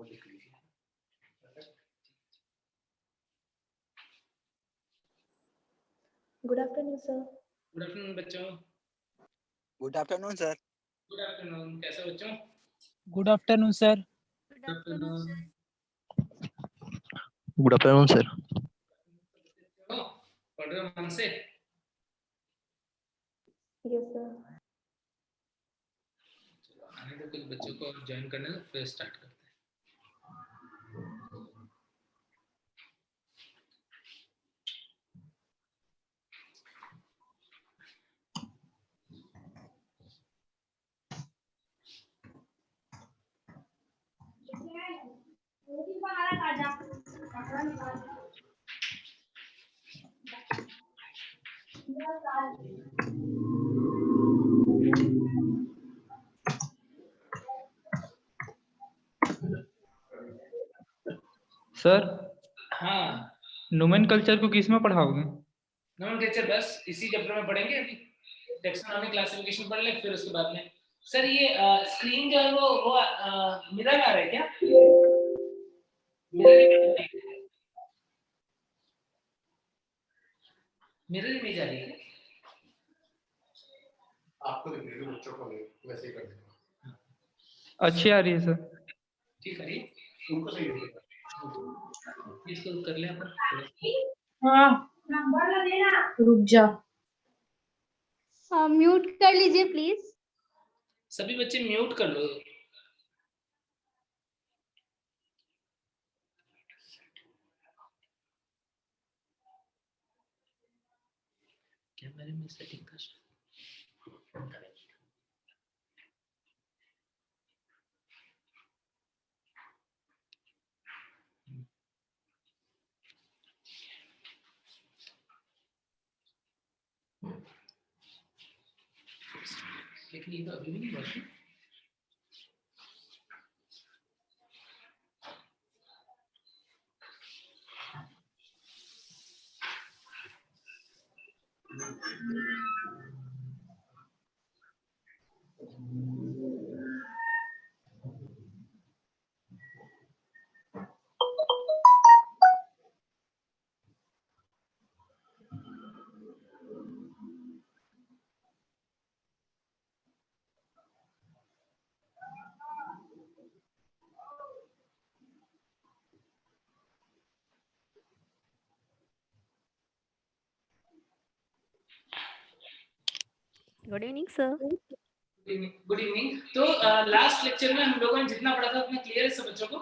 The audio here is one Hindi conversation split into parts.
लिख लीजिए। Good afternoon sir. Good afternoon बच्चों। Good afternoon sir. Good afternoon, कैसे बच्चों? Good afternoon sir. Good afternoon sir. Good afternoon sir. पढ़ रहे हो मन से? Yes sir. चलो आने दो कुछ बच्चों को ज्वाइन करने दो, फिर स्टार्ट करते हैं। सर हाँ, नोमेनकल्चर को किस में पढ़ाओगे? नोमेनक्लेचर बस इसी चैप्टर में पढ़ेंगे। अभी टैक्सोनॉमी क्लासिफिकेशन पढ़ लें, फिर उसके बाद में सर ये स्क्रीन जो है वो मिरर आ रहा है क्या? मिरर इमेज आ रही है? आपको दिख रही है, बच्चों को नहीं, वैसे ही कर देना। अच्छी आ रही है सर। ठीक है, उनको सही है। इसको कर लें अपन। हाँ नंबर देना, रुक जा। म्यूट कर लीजिए प्लीज। सभी बच्चे म्यूट कर लो। कैमरे में सेटिंग कर। लेकिन ये तो अभी भी नहीं हुआ। Good evening sir. Good evening. तो लास्ट लेक्चर में हम लोगों ने जितना पढ़ा था उतना क्लियर है सब बच्चों को?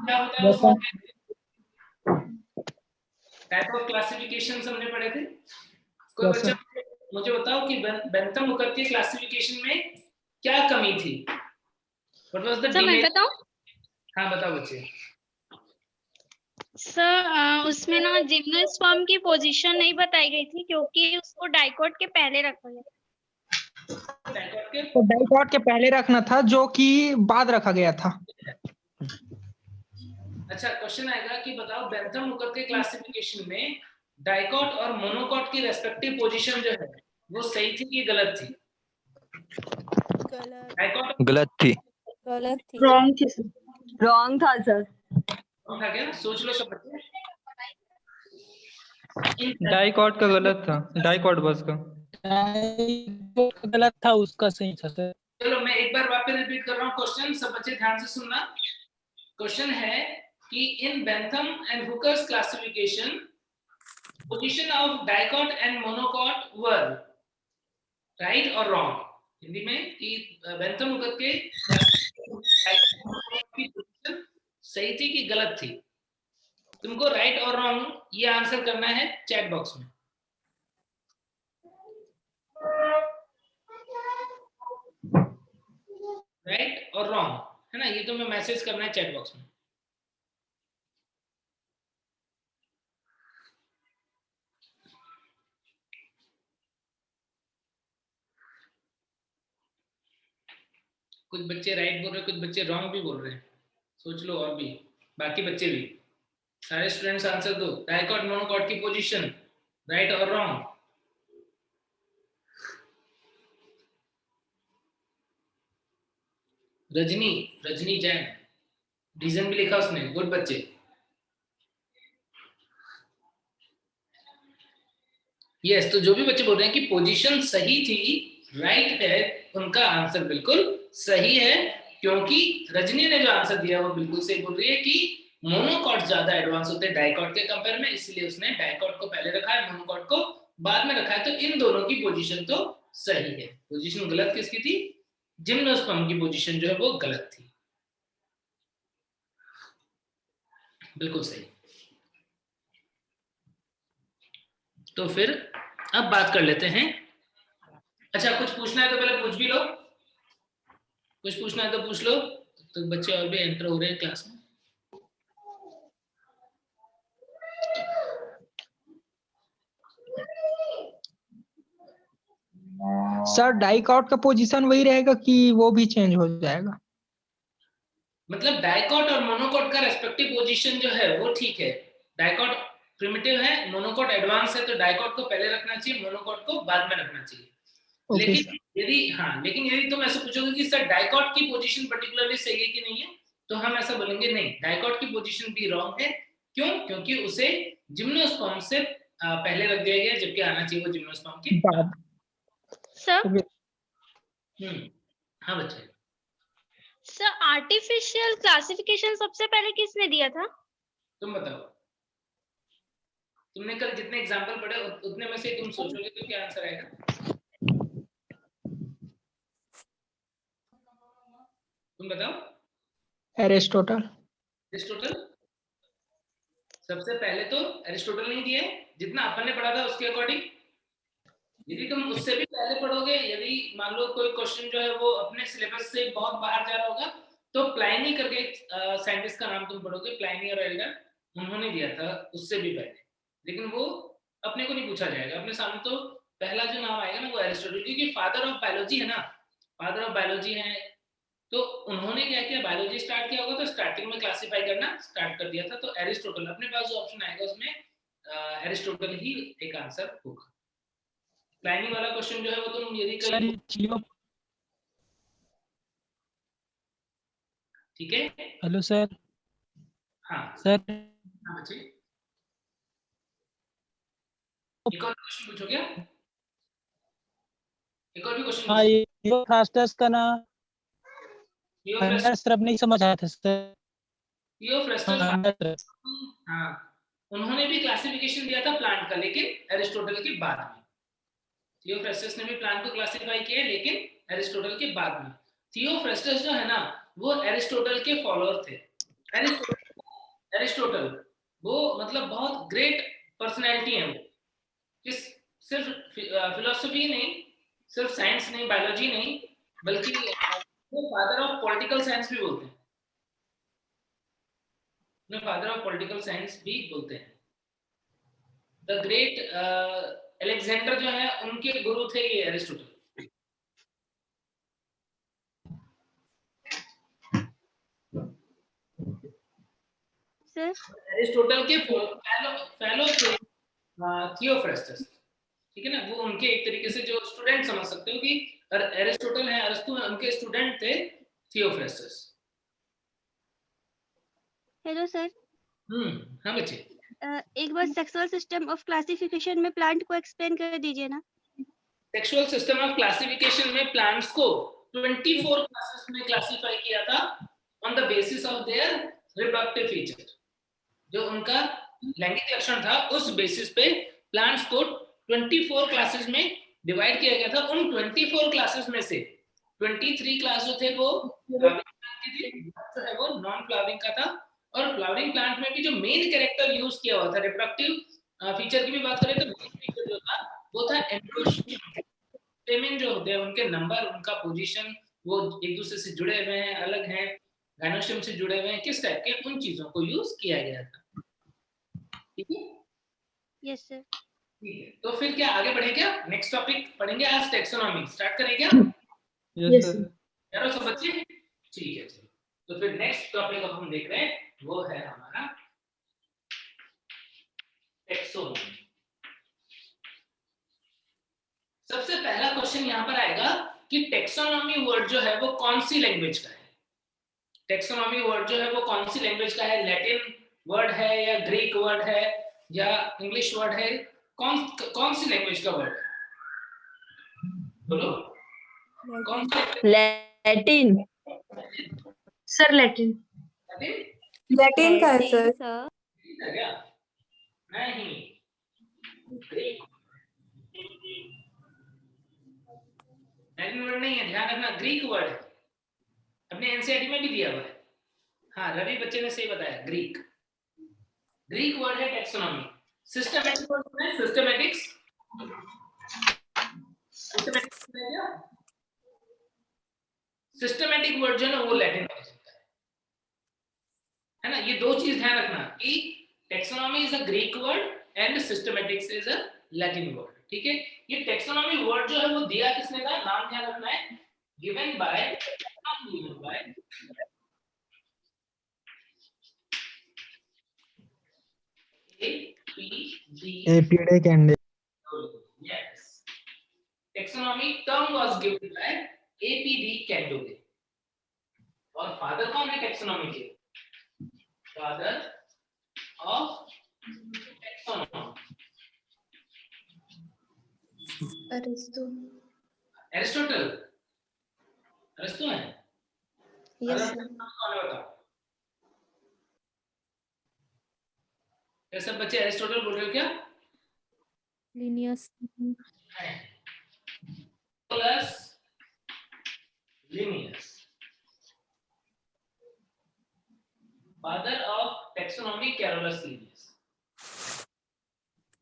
क्या होता है उसमें? टाइप ऑफ क्लासिफिकेशंस हमने पढ़े थे। कोई बच्चा मुझे बताओ कि बेंथम हुकर के क्लासिफिकेशन में क्या कमी थी? व्हाट वाज द सर मैं बताऊं? हाँ बताओ बच्चे। सर उसमें ना जिम्नोस्पर्म की पोजीशन नहीं बताई गई थी क्योंकि उसको डाइकोट के पहले रखा गया। तो डाइकॉट के पहले रखना था जो कि बाद रखा गया था। अच्छा, क्वेश्चन आएगा कि बताओ बेंथम हुकर के क्लासिफिकेशन में डाइकॉट और मोनोकॉट की रेस्पेक्टिव पोजीशन जो है वो सही थी कि गलत थी? गलत थी। गलत थी। रॉन्ग थी सर। रॉन्ग था सर। था क्या? सोच लो सब बच्चे। डाइकॉट का गलत था, डाइकॉट बस का गलत था, उसका सही था सर। चलो मैं एक बार वापस रिपीट कर रहा हूँ क्वेश्चन, सब बच्चे ध्यान से सुनना। क्वेश्चन है कि in Bentham and Hooker's classification position of dicot and monocot were right और रॉन्ग। हिंदी में कि बेंथम हुकर के पोजीशन सही थी कि गलत थी? तुमको राइट और रॉन्ग ये आंसर करना है चैट बॉक्स में। राइट और रॉन्ग है ना, ये तो मैं मैसेज करना है चैट बॉक्स में। कुछ बच्चे राइट बोल रहे हैं, कुछ बच्चे रॉन्ग भी बोल रहे हैं। सोच लो और भी बाकी बच्चे भी। सारे स्टूडेंट्स आंसर दो। डाइकॉट मोनोकॉट की पोजीशन राइट और रॉन्ग? रजनी, रजनी जैन, रीजन भी लिखा उसने, गुड बच्चे। यस, तो जो भी बच्चे बोल रहे हैं कि पोजीशन सही थी, राइट है, उनका आंसर बिल्कुल सही है, क्योंकि रजनी ने जो आंसर दिया वो बिल्कुल सही बोल रही है कि मोनोकॉट ज्यादा एडवांस होते हैं डाइकॉट के कंपेयर में, इसलिए उसने डाइकॉट को पहले रखा है, मोनोकॉट को बाद में रखा है। तो इन दोनों की पोजीशन तो सही है। पोजीशन गलत किसकी थी? जिम्नोस्पर्म की पोजीशन जो है वो गलत थी। बिल्कुल सही। तो फिर अब बात कर लेते हैं। अच्छा, कुछ पूछना है तो पहले पूछ भी लो, कुछ पूछना है तो पूछ लो, तो बच्चे और भी एंटर हो रहे हैं क्लास में। सर डाइकॉट का पोजीशन वही रहेगा कि वो भी चेंज हो जाएगा? मतलब डाइकॉट और मोनोकॉट का रेस्पेक्टिव पोजीशन जो है वो ठीक है। डाइकॉट प्रिमिटिव है, मोनोकॉट एडवांस है, तो डाइकॉट को पहले रखना चाहिए, मोनोकॉट को बाद में रखना चाहिए। ओके लेकिन लेकिन यदि तुम ऐसे पूछोगे कि सर डाइकॉट की पोजीशन पर्टिकुलरली सही है कि नहीं है, तो हम ऐसा बोलेंगे नहीं, डाइकॉट की पोजीशन भी रॉन्ग है। क्यों? क्योंकि उसे जिम्नोस्पर्म से पहले रख दिया गया, जबकि आना चाहिए वो जिम्नोस्पर्म के बाद। सर हाँ बच्चे। सर आर्टिफिशियल क्लासिफिकेशन सबसे पहले किसने दिया था? तुम बताओ, तुमने कल जितने एग्जाम्पल पढ़े उतने में से तुम सोचोगे तो क्या आंसर आएगा? तुम बताओ। एरिस्टोटल। एरिस्टोटल सबसे पहले तो एरिस्टोटल नहीं दिया है, जितना अपन ने पढ़ा था उसके अकॉर्डिंग। यदि तुम उससे भी पहले पढ़ोगे, यदि मान लो कोई क्वेश्चन जो है वो अपने सिलेबस से बहुत बाहर जा रहा होगा, तो प्लाइनी करके साइंटिस्ट का नाम तुम पढ़ोगे, प्लाइनी और एल्डर, उन्होंने दिया था उससे भी पहले, लेकिन वो अपने को नहीं पूछा जाएगा। अपने सामने तो पहला जो नाम आएगा ना वो एरिस्टोटल, क्योंकि फादर ऑफ बायोलॉजी है ना, फादर ऑफ बायोलॉजी है। तो उन्होंने क्या किया, बायोलॉजी स्टार्ट किया होगा तो स्टार्टिंग में क्लासिफाई करना स्टार्ट कर दिया था। तो एरिस्टोटल, अपने पास जो ऑप्शन आएगा उसमें एरिस्टोटल ही एक आंसर होगा। प्लानिंग वाला क्वेश्चन जो है वो तुम यदि कहीं, ठीक है। Hello sir. हाँ सर हाँ बच्चे, एक और क्वेश्चन पूछो क्या? एक और भी क्वेश्चन हाँ, ये थियोफ्रास्टस का नाम थियोफ्रास्टस, सिर्फ नहीं समझ आया था सर। थियोफ्रास्टस, हाँ, उन्होंने भी क्लासिफिकेशन दिया था प्लांट का, लेकिन एरिस्टोटल के बाद में। थियोफ्रास्टस ने भी प्लांट को क्लासिफाई किया, लेकिन एरिस्टोटल के बाद में। थियोफ्रास्टस जो है ना वो एरिस्टोटल के फॉलोअर थे। एरिस्टोटल वो मतलब बहुत ग्रेट पर्सनैलिटी है वो, किस सिर्फ फिलोसफी नहीं, सिर्फ साइंस नहीं, बायोलॉजी नहीं, बल्कि वो फादर ऑफ पॉलिटिकल साइंस भी बोलते हैं, उन्हें फादर ऑफ पॉलिटिकल साइंस भी बोलते हैं। द ग्रेट अलेक्जेंडर जो है उनके गुरु थे ये एरिस्टोटल। सर एरिस्टोटल के फेलो थे थियोफ्रास्टस, ठीक है ना, वो उनके एक तरीके से जो स्टूडेंट समझ सकते हो कि एरिस्टोटल है, अरस्तु है, उनके स्टूडेंट थे थियोफ्रास्टस। Hello sir. हाँ बच्चे, एक बार सेक्सुअल सिस्टम ऑफ क्लासिफिकेशन में प्लांट को एक्सप्लेन कर दीजिए ना। सेक्सुअल सिस्टम ऑफ क्लासिफिकेशन में प्लांट्स को 24 क्लासेस में क्लासिफाई किया था on the basis of their reproductive feature. जो उनका लैंगिक लक्षण था उस बेसिस पे प्लांट्स को 24 क्लासेस में डिवाइड किया गया था। उन 24 क्लासेस में से 23 क्लास जो थे वो फ्लावरिंग प्लांट की थी, जो है वो नॉन फ्लावरिंग का था। और फ्लावरिंग प्लांट में भी जो मेन कैरेक्टर यूज किया हुआ था, रिप्रोडक्टिव फीचर की भी बात करें तो मेन फीचर जो था वो था एंड्रोशियम। स्टेमिन जो होते हैं उनके नंबर, उनका पोजीशन, वो एक दूसरे से जुड़े हुए हैं, अलग हैं, गाइनोशियम से जुड़े हुए हैं, किस टाइप के, उन चीजों को यूज किया गया था। ठीक है, यस सर। ठीक है, तो फिर क्या आगे बढ़े, क्या नेक्स्ट टॉपिक पढ़ेंगे आज? टेक्सोनॉमी स्टार्ट करें क्या? Yes sir. यारो सब बच्चे, ठीक है, चलो। तो फिर नेक्स्ट टॉपिक अब हम देख रहे हैं वो है हमारा टेक्सोनॉमी। सबसे पहला क्वेश्चन यहाँ पर आएगा कि टेक्सोनॉमी वर्ड जो है वो कौन सी लैंग्वेज का है। टेक्सोनॉमी वर्ड जो है वो कौन सी लैंग्वेज का है? लैटिन वर्ड है या ग्रीक वर्ड है या इंग्लिश वर्ड है? कौन सी लैंग्वेज का वर्ड है? बोलो कौन सी? लैटिन। Sir Latin. लैटिन का है सर। लैटिन है क्या? नहीं, ग्रीक। लैटिन वर्ड नहीं है, ध्यान रखना, ग्रीक वर्ड है, अपने एनसीईआरटी में भी दिया हुआ है। हाँ, रवि बच्चे ने सही बताया, ग्रीक। ग्रीक वर्ड है टेक्सोनॉमी। सिस्टमैटिक वर्ड है सिस्टमैटिक्स। सिस्टमैटिक वर्ड जो है ना वो लैटिन का है ना। ये दो चीज ध्यान रखना कि taxonomy is a Greek word and systematics is a Latin word. ठीक है, ये टेक्सोनॉमी वर्ड जो है वो दिया किसने था? नाम ध्यान रखना है, given by APD कैंडे। Yes. Taxonomy term was given by APD Candolle. और फादर कौन है टेक्सोनॉमी के? Father of taxonomy Aristotle. Aristo है? यस कौन है बताओ? ये सब बच्चे एरिस्टोटल बोल रहे हो क्या? Linnaeus. Plus Linnaeus. Father of taxonomy Carolus Linnaeus.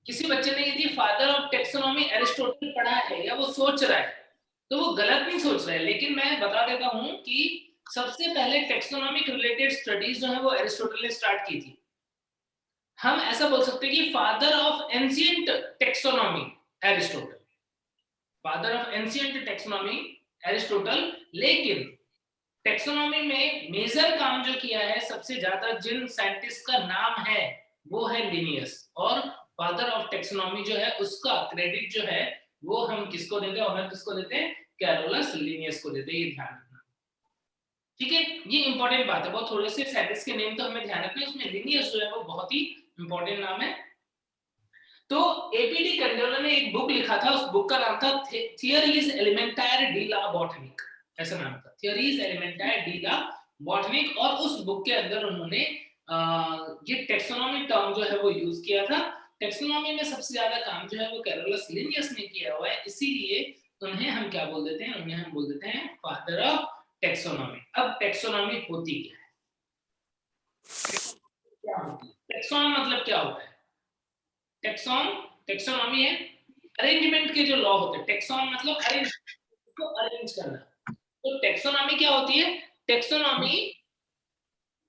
किसी बच्चे ने यदि फादर ऑफ टेक्सोनॉमी एरिस्टोटल पढ़ा है या वो सोच रहा है तो वो गलत नहीं सोच रहा है, लेकिन मैं बता देता हूं कि सबसे पहले टेक्सोनॉमिक रिलेटेड स्टडीज जो है वो एरिस्टोटल ने स्टार्ट की थी। हम ऐसा बोल सकते हैं कि father of ancient taxonomy Aristotle, father of ancient taxonomy Aristotle. लेकिन टेक्सोनॉमी में मेजर काम जो किया है, सबसे ज्यादा जिन साइंटिस्ट का नाम है वो है लिनियस, और फादर ऑफ टेक्सोनॉमी जो है उसका क्रेडिट जो है वो हम किसको देते हैं? ऑनर किसको देते हैं? कैरोलस लिनियस को देते हैं। ये ध्यान रखना, ठीक है, ये इंपॉर्टेंट बात है। बहुत थोड़े से साइंटिस्ट के नेम तो हमें ध्यान रखना है, उसमें लिनियस जो है वो बहुत ही इंपॉर्टेंट नाम है। तो एपीडी कैंडोले ने एक बुक लिखा था, उस बुक का नाम था थियरीज एलिमेंटायर डी ला बॉटनिक, ऐसा नाम था, थियरीज एलिमेंटायर डी ला बॉटनिक। और उस बुक के अंदर उन्होंने ये टेक्सोनॉमी टर्म जो है वो यूज किया था। टेक्सोनॉमी में सबसे ज्यादा काम जो है वो कैरोलस लिनियस ने किया हुआ है, इसीलिए उन्हें हम क्या बोल देते हैं? उन्हें हम बोल देते हैं फादर ऑफ टेक्सोनॉमी। अब टेक्सोनॉमी होती क्या है? टेक्सॉन मतलब क्या होता है? टेक्सोनॉमी है अरेंजमेंट के जो लॉ होते हैं। टेक्सॉन मतलब अरेंज करना। तो टेक्सोनॉमी क्या होती है? टेक्सोनॉमी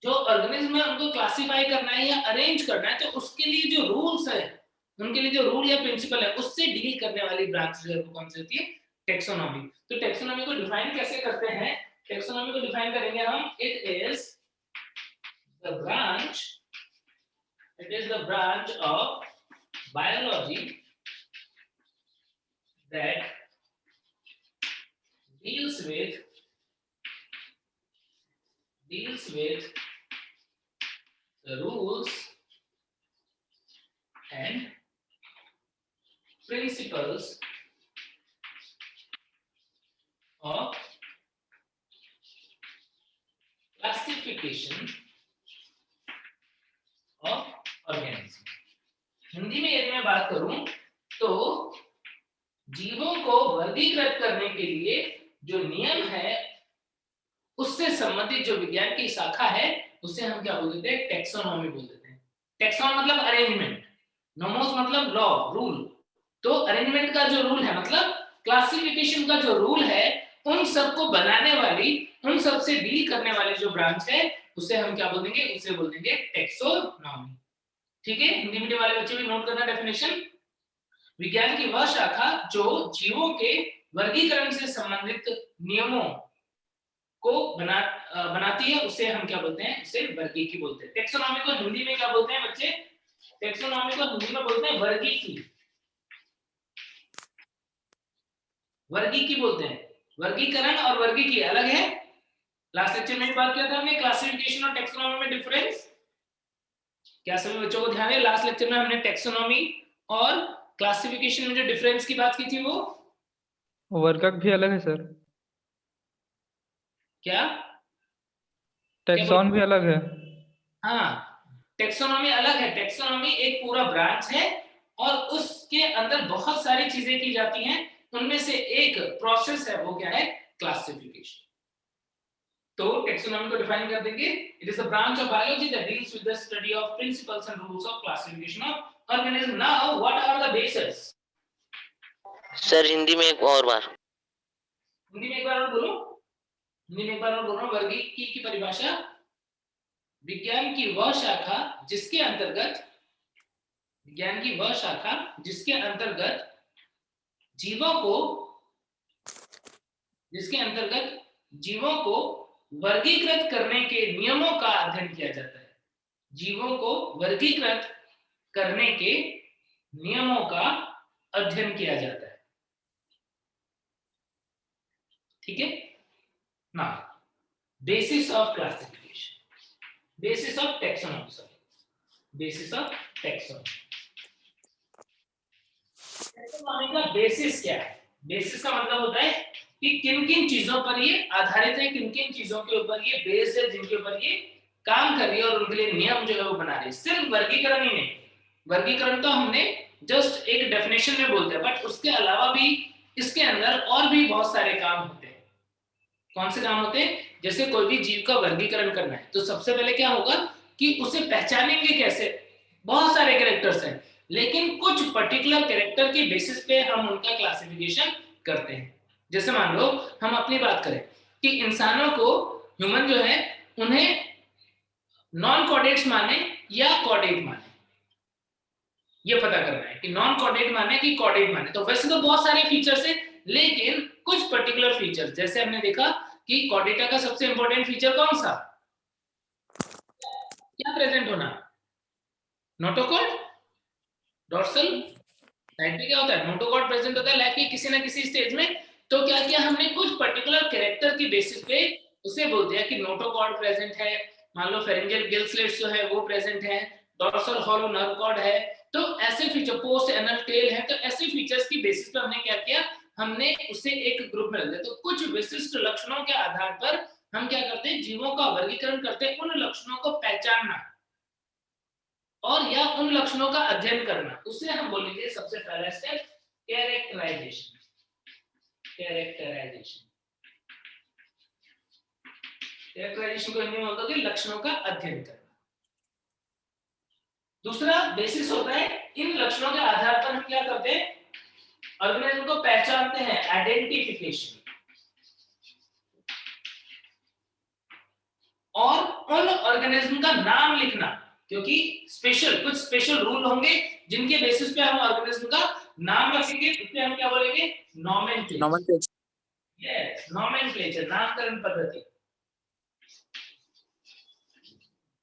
जो ऑर्गेनिज्म है उनको क्लासिफाई करना है या अरेंज करना है, तो उसके लिए जो रूल्स है, उनके लिए जो रूल या प्रिंसिपल है, उससे डील करने वाली ब्रांच जो है वो कौन सी होती है? टेक्सोनॉमी। तो टेक्सोनॉमी को डिफाइन कैसे करते हैं? टेक्सोनॉमी को डिफाइन करेंगे हम, it is the branch of biology that deals with the rules and principles of classification of organisms. Hindi में यदि मैं बात करूं तो जीवों को वर्गीकृत करने के लिए जो नियम है उससे संबंधित जो विज्ञान की शाखा है उसे हम क्या बोल देते हैं? टेक्सोनॉमी बोल देते हैं। टेक्सॉन मतलब अरेंजमेंट, नोमोस मतलब लॉ, रूल। तो अरेंजमेंट का जो रूल है मतलब क्लासिफिकेशन का जो रूल है, उन सबको बनाने वाली, उन सब से डील करने वाली जो ब्रांच है उसे हम क्या बोल देंगे? उसे बोल देंगे टेक्सोनॉमी। ठीक है, हिंदी मीडियम वाले बच्चे भी नोट करना डेफिनेशन। विज्ञान की वह शाखा जो जीवों के वर्गीकरण से संबंधित नियमों को बनाती है उसे हम क्या बोलते हैं? उसे वर्गीकी बोलते हैं। टेक्सोनॉमी को हिंदी में क्या बोलते हैं बच्चे? टेक्सोनॉमी को हिंदी में बोलते हैं वर्गीकी। वर्गीकी बोलते हैं। वर्गीकरण और वर्गीकी अलग है। लास्ट लेक्चर में बात किया था हमने क्लासिफिकेशन और टेक्सोनॉमी में डिफरेंस। क्या सभी बच्चों को ध्यान है? लास्ट लेक्चर में हमने टेक्सोनॉमी और क्लासिफिकेशन में जो डिफरेंस की बात की थी वो वर्गक भी अलग है सर, क्या टेक्सॉन भी अलग है। हाँ, टेक्सोनॉमी अलग है। टेक्सोनॉमी एक पूरा ब्रांच है और उसके अंदर बहुत सारी चीजें की जाती हैं। उनमें से एक प्रोसेस है, वो क्या है? क्लासिफिकेशन। तो टेक्सोनॉमी को डिफाइन कर देंगे, it is the branch of biology that deals with the study of principles and rules of classification of organism. Now what are the basis? Sir Hindi में एक और बार। हिंदी में एक बार और बोलो। हिंदी में एक बार और बोलो। वर्गीकी की परिभाषा, विज्ञान की वह शाखा जिसके अंतर्गत जीवों को वर्गीकृत करने के नियमों का अध्ययन किया जाता है। जीवों को वर्गीकृत करने के नियमों का अध्ययन किया जाता है। ठीक है ना? Basis of classification, basis of taxonomy, sorry, basis of taxonomy. Taxonomy का बेसिस क्या है? बेसिस का मतलब होता है कि किन किन चीजों पर ये आधारित है, किन किन चीजों के ऊपर ये बेस्ड है, जिनके ऊपर ये काम कर रही है और उनके लिए नियम जो है वो बना रही है। सिर्फ वर्गीकरण ही नहीं, वर्गीकरण तो हमने जस्ट एक डेफिनेशन में बोलते हैं, बट उसके अलावा भी इसके अंदर और भी बहुत सारे काम होते हैं। कौन से काम होते हैं? जैसे कोई भी जीव का वर्गीकरण करना है तो सबसे पहले क्या होगा कि उसे पहचानेंगे कैसे? बहुत सारे कैरेक्टर्स हैं, लेकिन कुछ पर्टिकुलर कैरेक्टर के बेसिस पे हम उनका क्लासिफिकेशन करते हैं। जैसे मान लो हम अपनी बात करें कि इंसानों को, ह्यूमन जो है, उन्हें नॉन कॉर्डेट्स माने या कॉर्डेट माने, ये पता करना है कि नॉन कॉर्डेट माने कि कॉर्डेट माने। तो वैसे तो बहुत सारे फीचर्स हैं, लेकिन कुछ पर्टिकुलर फीचर्स, जैसे हमने देखा कि कॉर्डेटा का सबसे इंपॉर्टेंट फीचर कौन सा? क्या प्रेजेंट होना? नोटोकॉर्ड। डॉर्सल साइड पे क्या होता है? नोटोकॉर्ड प्रेजेंट होता है लाइफ के किसी ना किसी स्टेज में। तो क्या किया हमने? कुछ पर्टिकुलर कैरेक्टर की बेसिस पे उसे बोल दिया कि नोटोकॉर्ड प्रेजेंट है। मान लो फेरिंजियल गिल स्लिट्स जो है वो प्रेजेंट है, डॉर्सल हॉलो नर्व कॉर्ड है। तो ऐसे फीचर, पोस्ट एनल टेल है, तो ऐसे फीचर्स की बेसिस पे हमने क्या किया? हमने उसे एक ग्रुप में रख दिया। तो कुछ विशिष्ट लक्षणों के आधार पर हम क्या करते हैं? जीवों का वर्गीकरण करते हैं। उन लक्षणों को पहचानना और या उन लक्षणों का अध्ययन करना, उसे हम बोलेंगे सबसे पहला स्टेप कैरेक्टराइजेशन। कैरेक्टराइजेशन को हिंदी में बोलते हैं लक्षणों का अध्ययन करना। दूसरा बेसिस होता है, इन लक्षणों के आधार पर हम क्या करते हैं? ऑर्गेनिज्म को पहचानते हैं, आइडेंटिफिकेशन। और उन ऑर्गेनिज्म का नाम लिखना, क्योंकि कुछ स्पेशल रूल होंगे जिनके बेसिस पे हम ऑर्गेनिज्म का नाम रखेंगे। उससे हम क्या बोलेंगे? नॉमेनक्लेचर। यस, नॉमेनक्लेचर, नामकरण पद्धति।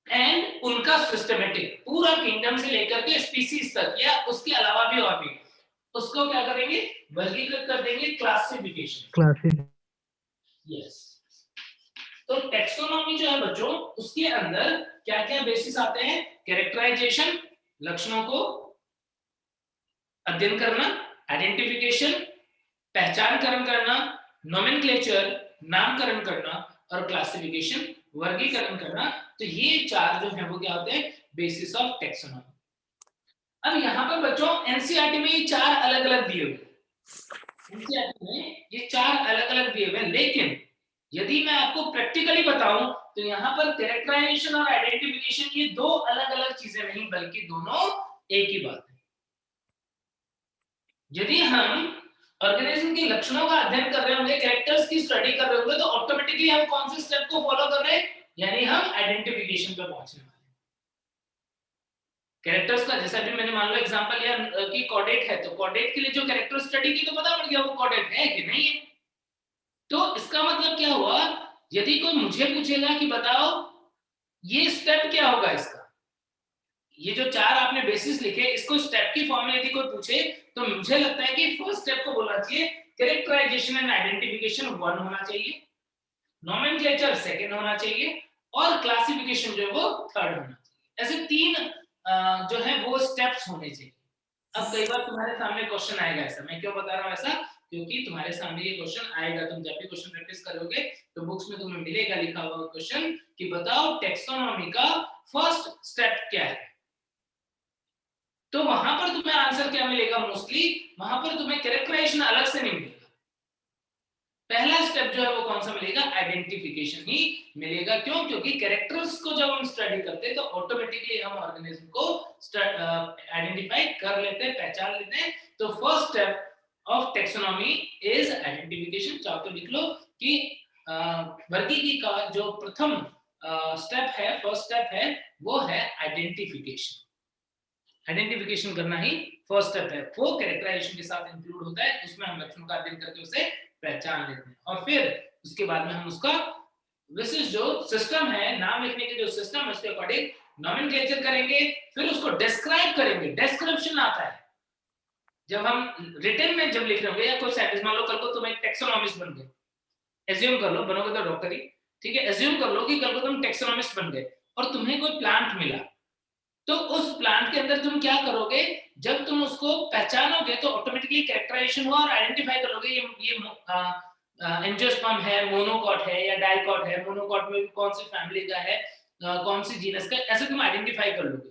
एंड उनका सिस्टमेटिक, पूरा किंगडम से लेकर के स्पीसीज तक या उसके अलावा भी और भी, उसको क्या करेंगे? वर्गीकृत कर देंगे, क्लासिफिकेशन। यस। तो टेक्सोनॉमी जो है बच्चों, उसके अंदर क्या क्या बेसिस आते हैं? कैरेक्टराइजेशन, लक्षणों को अध्ययन करना, आइडेंटिफिकेशन, पहचानकरण करना, नोमेनक्लेचर, नामकरण करना, और क्लासिफिकेशन, वर्गीकरण करना। तो ये चार जो है वो क्या होते हैं? Basis of taxonomy. अब यहाँ पर बच्चों एनसीईआरटी में ये चार अलग अलग दिए हुए, एनसीईआरटी में ये चार अलग अलग दिए हुए, लेकिन यदि मैं आपको प्रैक्टिकली बताऊं तो यहाँ पर कैरेक्टराइजेशन और आइडेंटिफिकेशन ये दो अलग अलग चीजें नहीं, बल्कि दोनों एक ही बात है। यदि हम ऑर्गेनिज्म के लक्षणों का अध्ययन कर रहे होंगे, कैरेक्टर्स की स्टडी कर रहे होंगे, तो ऑटोमेटिकली हम कौन से स्टेप को फॉलो कर रहे हैं? यानी हम आइडेंटिफिकेशन पे पहुंचने वाले हैं। कैरेक्टर्स का, जैसा भी मैंने मान लो एग्जांपल लिया कि कॉर्डेट है, तो कॉर्डेट के लिए जो कैरेक्टर स्टडी की तो पता पड़ गया वो कॉर्डेट है कि नहीं है। तो इसका मतलब क्या हुआ? यदि कोई मुझे पूछेगा कि बताओ ये स्टेप क्या होगा इसका, ये जो चार आपने बेसिस लिखे, इसको स्टेप की फॉर्म में यदि कोई पूछे, तो मुझे लगता है कि फर्स्ट स्टेप को बोलना चाहिए कैरेक्टराइजेशन एंड आइडेंटिफिकेशन 1 होना चाहिए। नॉमेनक्लेचर सेकंड होना चाहिए और क्लासिफिकेशन जो है वो थर्ड होना चाहिए। ऐसे 3 जो है वो स्टेप्स होने चाहिए। अब कई बार तुम्हारे सामने क्वेश्चन आएगा ऐसा, मैं क्यों बता रहा हूँ ऐसा, क्योंकि तुम्हारे सामने ये क्वेश्चन आएगा, तुम जब भी क्वेश्चन प्रैक्टिस करोगे तो बुक्स में तुम्हें मिलेगा लिखा हुआ क्वेश्चन कि बताओ टेक्सोनॉमी का फर्स्ट स्टेप क्या है। तो वहां पर तुम्हें आंसर क्या मिलेगा, मोस्टली वहां पर तुम्हें कैरेक्टराइजेशन अलग से नहीं मिलेगा। पहला स्टेप जो है वो कौन सा मिलेगा, आइडेंटिफिकेशन ही मिलेगा। क्यों, क्योंकि कैरेक्टर्स को जब हम स्टडी करते हैं तो ऑटोमेटिकली हम ऑर्गेनिज्म को आइडेंटिफाई कर लेते हैं, पहचान लेते हैं। तो first step of taxonomy is identification. चाहो तो लिख लो कि वर्गीकरण का जो प्रथम स्टेप है, फर्स्ट स्टेप है, वो है आइडेंटिफिकेशन। आइडेंटिफिकेशन करना ही फर्स्ट स्टेप है, वो कैरेक्टराइजेशन के साथ इंक्लूड होता है, उसमें हम लक्षणों का अध्ययन करके उसे पहचान लेते हैं और फिर उसके बाद में हम उसका विशिष्ट जो सिस्टम है, नाम लिखने के जो सिस्टम है, उसके अकॉर्डिंग नॉमेनक्लेचर करेंगे, फिर उसको डिस्क्राइब करेंगे। डिस्क्रिप्शन आता है जब हम रिटन में जब लिख रहे होंगे या कोई सेंटेंस, मान लो कल को तुम एक टेक्सोनॉमिस्ट बन गए, एज्यूम कर लो, बनोगे तो डॉक्टर ही, ठीक है, एज्यूम कर लो कि कल को तुम टेक्सोनॉमिस्ट बन गए और तुम्हें कोई प्लांट मिला, तो उस प्लांट के अंदर तुम क्या करोगे, जब तुम उसको पहचानोगे तो ऑटोमेटिकली कैरेक्टराइजेशन हुआ और आइडेंटिफाई करोगे ये एंजियोस्पर्म है, मोनोकॉट है या डाइकॉट है, मोनोकॉट में कौन सी फैमिली का है, कौन सी जीनस का, ऐसे तुम आइडेंटिफाई कर लोगे।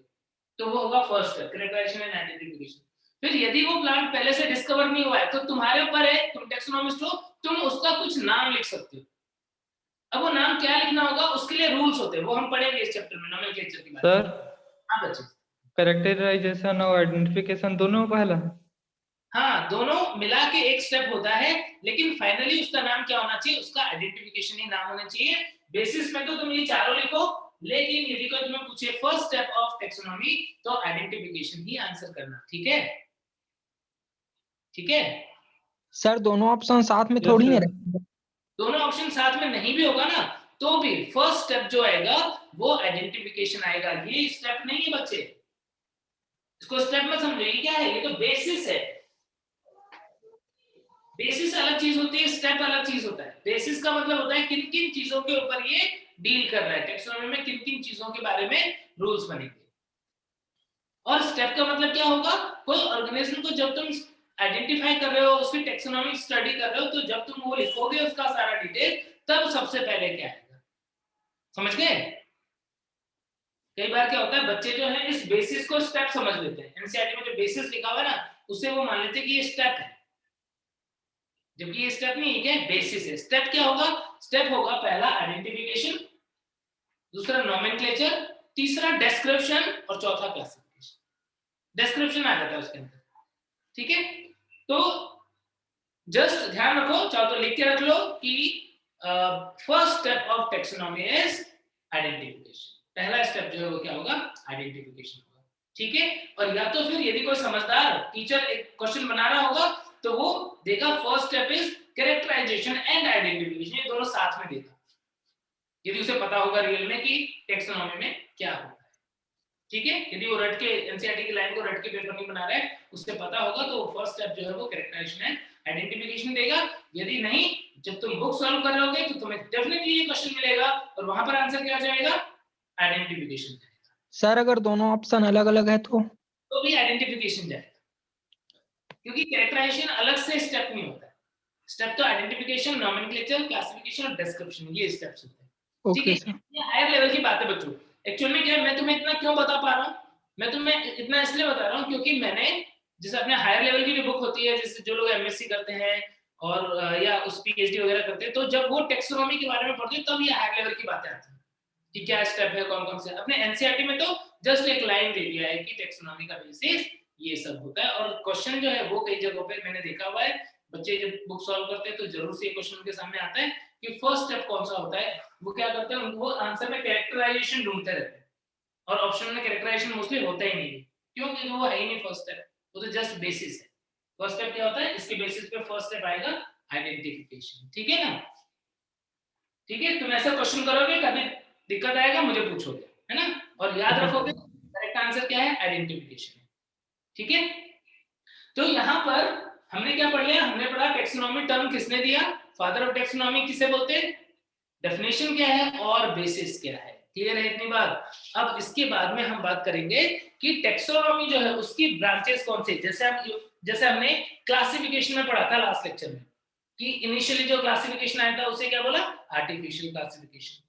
तो वो होगा first step, characterization and identification. फिर यदि वो प्लांट पहले से डिस्कवर नहीं हुआ है तो तुम्हारे ऊपर है, तुम टेक्सोनॉमिस्ट हो, तुम उसका कुछ नाम लिख सकते हो। अब वो नाम क्या लिखना होगा, उसके लिए रूल्स होते हैं, वो हम पढ़ेंगे इस चैप्टर में, नोमेनक्लेचर के बारे में। सर, हाँ बच्चे, कैरेक्टराइजेशन और आइडेंटिफिकेशन दोनों पहला? हाँ, दोनों मिला के एक स्टेप होता है, लेकिन फाइनली उसका नाम क्या होना चाहिए, उसका आइडेंटिफिकेशन ही नाम होना चाहिए। बेसिस में तो तुम ये चारों लिखो, लेकिन यदि कोई तुम्हें पूछे फर्स्ट स्टेप ऑफ टेक्सोनॉमी तो आइडेंटिफिकेशन ही आंसर करना, ठीक है? ठीक है सर, दोनों ऑप्शन साथ में थोड़ी नहीं रखेंगे। दोनों ऑप्शन साथ में नहीं भी होगा ना तो भी फर्स्ट स्टेप जो आएगा वो आइडेंटिफिकेशन आएगा। ये स्टेप नहीं है बच्चे, इसको स्टेप मत समझो, ये क्या है, ये तो बेसिस है। बेसिस अलग चीज होती है, स्टेप अलग चीज होता है। बेसिस का मतलब होता है किन किन चीजों के ऊपर ये डील कर रहा है, टेक्सोनॉमी में किन किन चीजों के बारे में रूल्स बनेंगे। और स्टेप का मतलब क्या होगा, कोई ऑर्गेनिज्म को जब तुम आइडेंटिफाई कर रहे हो, उसकी टेक्सोनॉमी स्टडी कर रहे हो, तो जब तुम वो लिखोगे उसका सारा डिटेल, तब सबसे पहले क्या आएगा, समझ गए? कई बार क्या होता है, बच्चे जो है इस बेसिस को स्टेप समझ लेते हैं। एनसीईआरटी में जो बेसिस लिखा हुआ है ना, उसे वो मान लेते हैं कि ये स्टेप है, जबकि ये स्टेप नहीं है, बेसिस है। स्टेप क्या होगा, स्टेप होगा पहला आइडेंटिफिकेशन, दूसरा नोमेनक्लेचर, तीसरा डिस्क्रिप्शन और चौथा क्लासिफिकेशन। डिस्क्रिप्शन आ जाता है उसके अंदर, ठीक है? तो जस्ट ध्यान रखो, चाहो तो लिख के रख लो कि first step of taxonomy is identification. पहला स्टेप जो है वो क्या होगा, आइडेंटिफिकेशन होगा, ठीक है? और या तो फिर यदि कोई समझदार टीचर एक क्वेश्चन बना रहा होगा तो वो देगा first step is characterization and identification, ये दोनों साथ में देगा, यदि उसे पता होगा रियल में कि टेक्सोनॉमी में क्या होता है, ठीक है? यदि वो रट के एनसीईआरटी की लाइन को रट के पेपर नहीं बना रहा है, उससे पता होगा तो फर्स्ट स्टेप जो है वो कैरेक्टराइजेशन एंड आइडेंटिफिकेशन देगा। यदि नहीं, जब तुम बुक सॉल्व कर रहे होगे तो तुम्हें डेफिनेटली ये क्वेश्चन मिलेगा और वहां पर आंसर क्या जाएगा, आइडेंटिफिकेशन जाएगा। सर, अगर दोनों ऑप्शन अलग अलग है तो भी आइडेंटिफिकेशन जाएगा, क्योंकि कैरेक्टराइजेशन अलग से स्टेप नहीं होता है। स्टेप तो आइडेंटिफिकेशन, नोमेनक्लेचर, क्लासिफिकेशन और डिस्क्रिप्शन, ये स्टेप्स होते हैं, ठीक है? ये हायर लेवल की बात है बच्चों। एक्चुअल में क्या है, मैं तुम्हें इतना क्यों बता पा रहा हूँ, मैं तुम्हें इतना इसलिए बता रहा हूँ क्योंकि मैंने जैसे अपने हायर लेवल की भी बुक होती है, जैसे जो लोग एमएससी करते हैं और या उस पीएचडी वगैरह करते हैं, तो जब वो टेक्सोनॉमी के बारे में पढ़ते हैं तब ये हायर लेवल की बातें आती हैं कि क्या स्टेप है, कौन कौन से। अपने एनसीईआरटी में तो जस्ट एक लाइन दे दिया है कि टेक्सोनॉमी का बेसिस ये सब होता है। और क्वेश्चन जो है वो कई जगहों पे मैंने देखा हुआ है, बच्चे जब बुक सॉल्व करते हैं तो जरूर से ये क्वेश्चन उनके सामने आता है कि फर्स्ट स्टेप कौन सा होता है। वो क्या करते हैं, वो आंसर में कैरेक्टराइजेशन ढूंढते रहते हैं और ऑप्शन में कैरेक्टराइजेशन मोस्टली होता ही नहीं है, क्योंकि वो है ही नहीं फर्स्ट स्टेप, वो तो जस्ट बेसिस है। फर्स्ट स्टेप क्या होता है, इसके बेसिस पे फर्स्ट स्टेप आएगा आइडेंटिफिकेशन, ठीक है ना? ठीक है, तुम ऐसा क्वेश्चन करोगे, कभी दिक्कत आएगा मुझे पूछोगे, है ना? और याद रखोगे करेक्ट आंसर क्या है, आइडेंटिफिकेशन, ठीक है? तो यहाँ पर हमने क्या पढ़ लिया, हमने पढ़ा टेक्सोनॉमी टर्म किसने दिया, फादर ऑफ टेक्सोनॉमी किसे बोलते हैं, डेफिनेशन क्या है और बेसिस क्या है। क्लियर है इतनी बात। अब इसके बाद में हम बात करेंगे कि टेक्सोनॉमी जो है उसकी ब्रांचेस कौन से, जैसे हमने क्लासिफिकेशन में पढ़ा था लास्ट लेक्चर में कि इनिशियली जो क्लासिफिकेशन आया था उसे क्या बोला, आर्टिफिशियल क्लासिफिकेशन।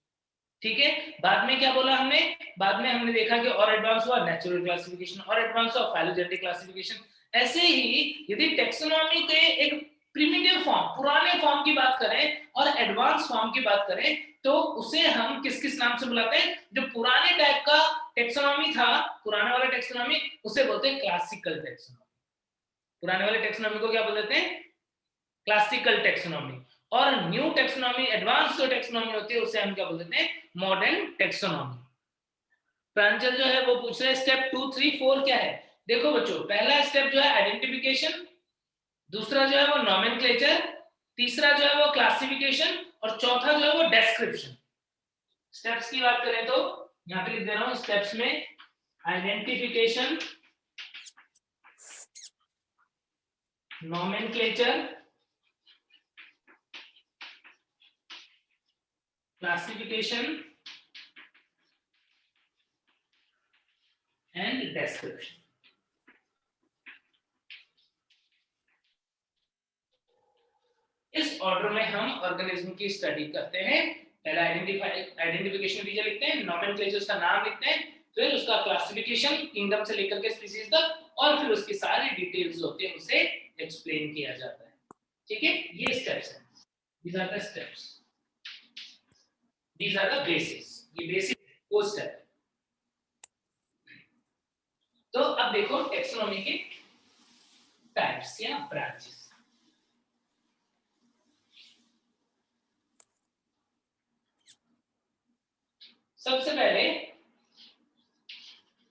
ठीक है, बाद में क्या बोला हमने, बाद में हमने देखा कि और एडवांस हुआ नेचुरल क्लासिफिकेशन, और एडवांस हुआ फाइलोजेनेटिक क्लासिफिकेशन। ऐसे ही यदि टेक्सोनॉमी के एक प्रिमिटिव फॉर्म, पुराने फॉर्म की बात करें और एडवांस फॉर्म की बात करें तो उसे हम किस किस नाम से बुलाते हैं। जो पुराने टाइप का टेक्सोनॉमी था, पुराने वाला टेक्सोनॉमी, उसे बोलते हैं क्लासिकल टेक्सोनॉमी। पुराने वाले टेक्सोनॉमी को क्या बोलते हैं, क्लासिकल टेक्सोनॉमी। और न्यू टेक्सोनॉमी, एडवांस जो टेक्सोनॉमी होती है उसे हम क्या बोलते हैं, मॉडर्न टेक्सोनॉमी। प्रांजल जो है वो पूछ रहे हैं स्टेप 2, 3, 4 क्या है। देखो बच्चों, पहला स्टेप जो है आइडेंटिफिकेशन, दूसरा जो है वो नॉमेनक्लेचर, तीसरा जो है वो क्लासिफिकेशन, और चौथा जो है वो डिस्क्रिप्शन। स्टेप्स की बात करें तो यहाँ पे लिख दे रहा हूं स्टेप्स में, identification, nomenclature, classification and description. इस ऑर्डर में हम ऑर्गेनिज्म की स्टडी करते हैं। पहला आइडेंटिफिकेशन फीचर लिखते हैं, नॉमेनक्लेचर का नाम लिखते हैं, फिर उसका क्लासिफिकेशन किंगडम से लेकर के स्पीशीज तक, और फिर उसकी सारी डिटेल्स होती है उसे एक्सप्लेन किया जाता है। ठीक है, ये स्टेप्स हैं, these are the steps, these are the basis, ये बेसिक वो स्टेप है। तो अब देखो टेक्सोनॉमी के टाइप्स या ब्रांचेस। सबसे पहले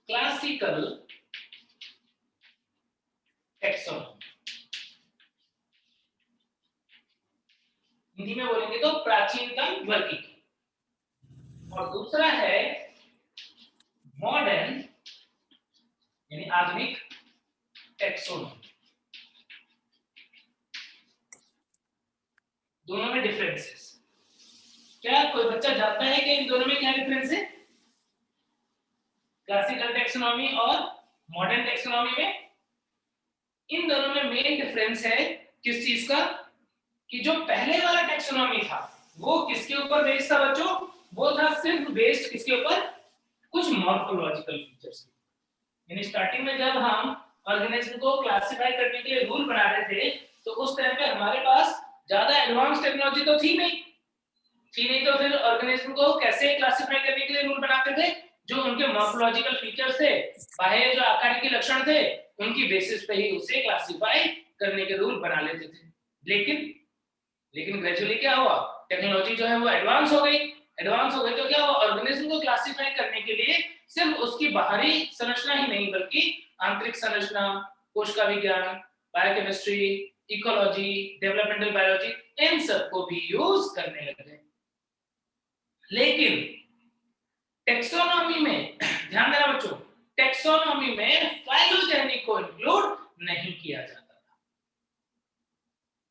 क्लासिकल टेक्सोनॉमी, हिंदी में बोलेंगे तो प्राचीनतम वर्गीकरण, और दूसरा है मॉडर्न यानी आधुनिक टेक्सोनॉमी। दोनों में डिफरेंसेस क्या कोई बच्चा जानता है कि इन दोनों में क्या डिफरेंस है, क्लासिकल टेक्सोनॉमी और मॉडर्न टेक्सोनॉमी में? इन दोनों में मेन डिफरेंस है किस चीज का, कि जो पहले वाला टेक्सोनॉमी था वो किसके ऊपर बेस्ड था बच्चों, वो था सिर्फ बेस्ड किसके ऊपर, कुछ मॉर्फोलॉजिकल फीचर्स। यानी स्टार्टिंग में जब हम ऑर्गेनिज्म को क्लासिफाई करने के लिए रूल बना रहे थे तो उस टाइम पे हमारे पास ज्यादा एडवांस टेक्नोलॉजी तो थी नहीं, तो फिर ऑर्गेनिज्म को कैसे क्लासिफाई करने के लिए रूल बनाते थे, जो उनके मॉर्फोलॉजिकल फीचर्स थे, बाह्य जो आकारिक लक्षण थे, उनकी बेसिस पे ही उसे क्लासिफाई करने के रूल बना लेते थे। लेकिन ग्रेजुअली क्या हुआ, टेक्नोलॉजी जो है वो एडवांस हो गई तो क्या हुआ, ऑर्गेनिज्म को क्लासिफाई करने के लिए सिर्फ उसकी बाहरी संरचना ही नहीं बल्कि आंतरिक संरचना, कोशिका विज्ञान, बायोकेमिस्ट्री, इकोलॉजी, डेवलपमेंटल बायोलॉजी, इन सब को भी यूज करने लगे। लेकिन टेक्सोनॉमी में ध्यान देना बच्चों, टेक्सोनॉमी में फाइलोजेनिक को इंक्लूड नहीं किया जाता था।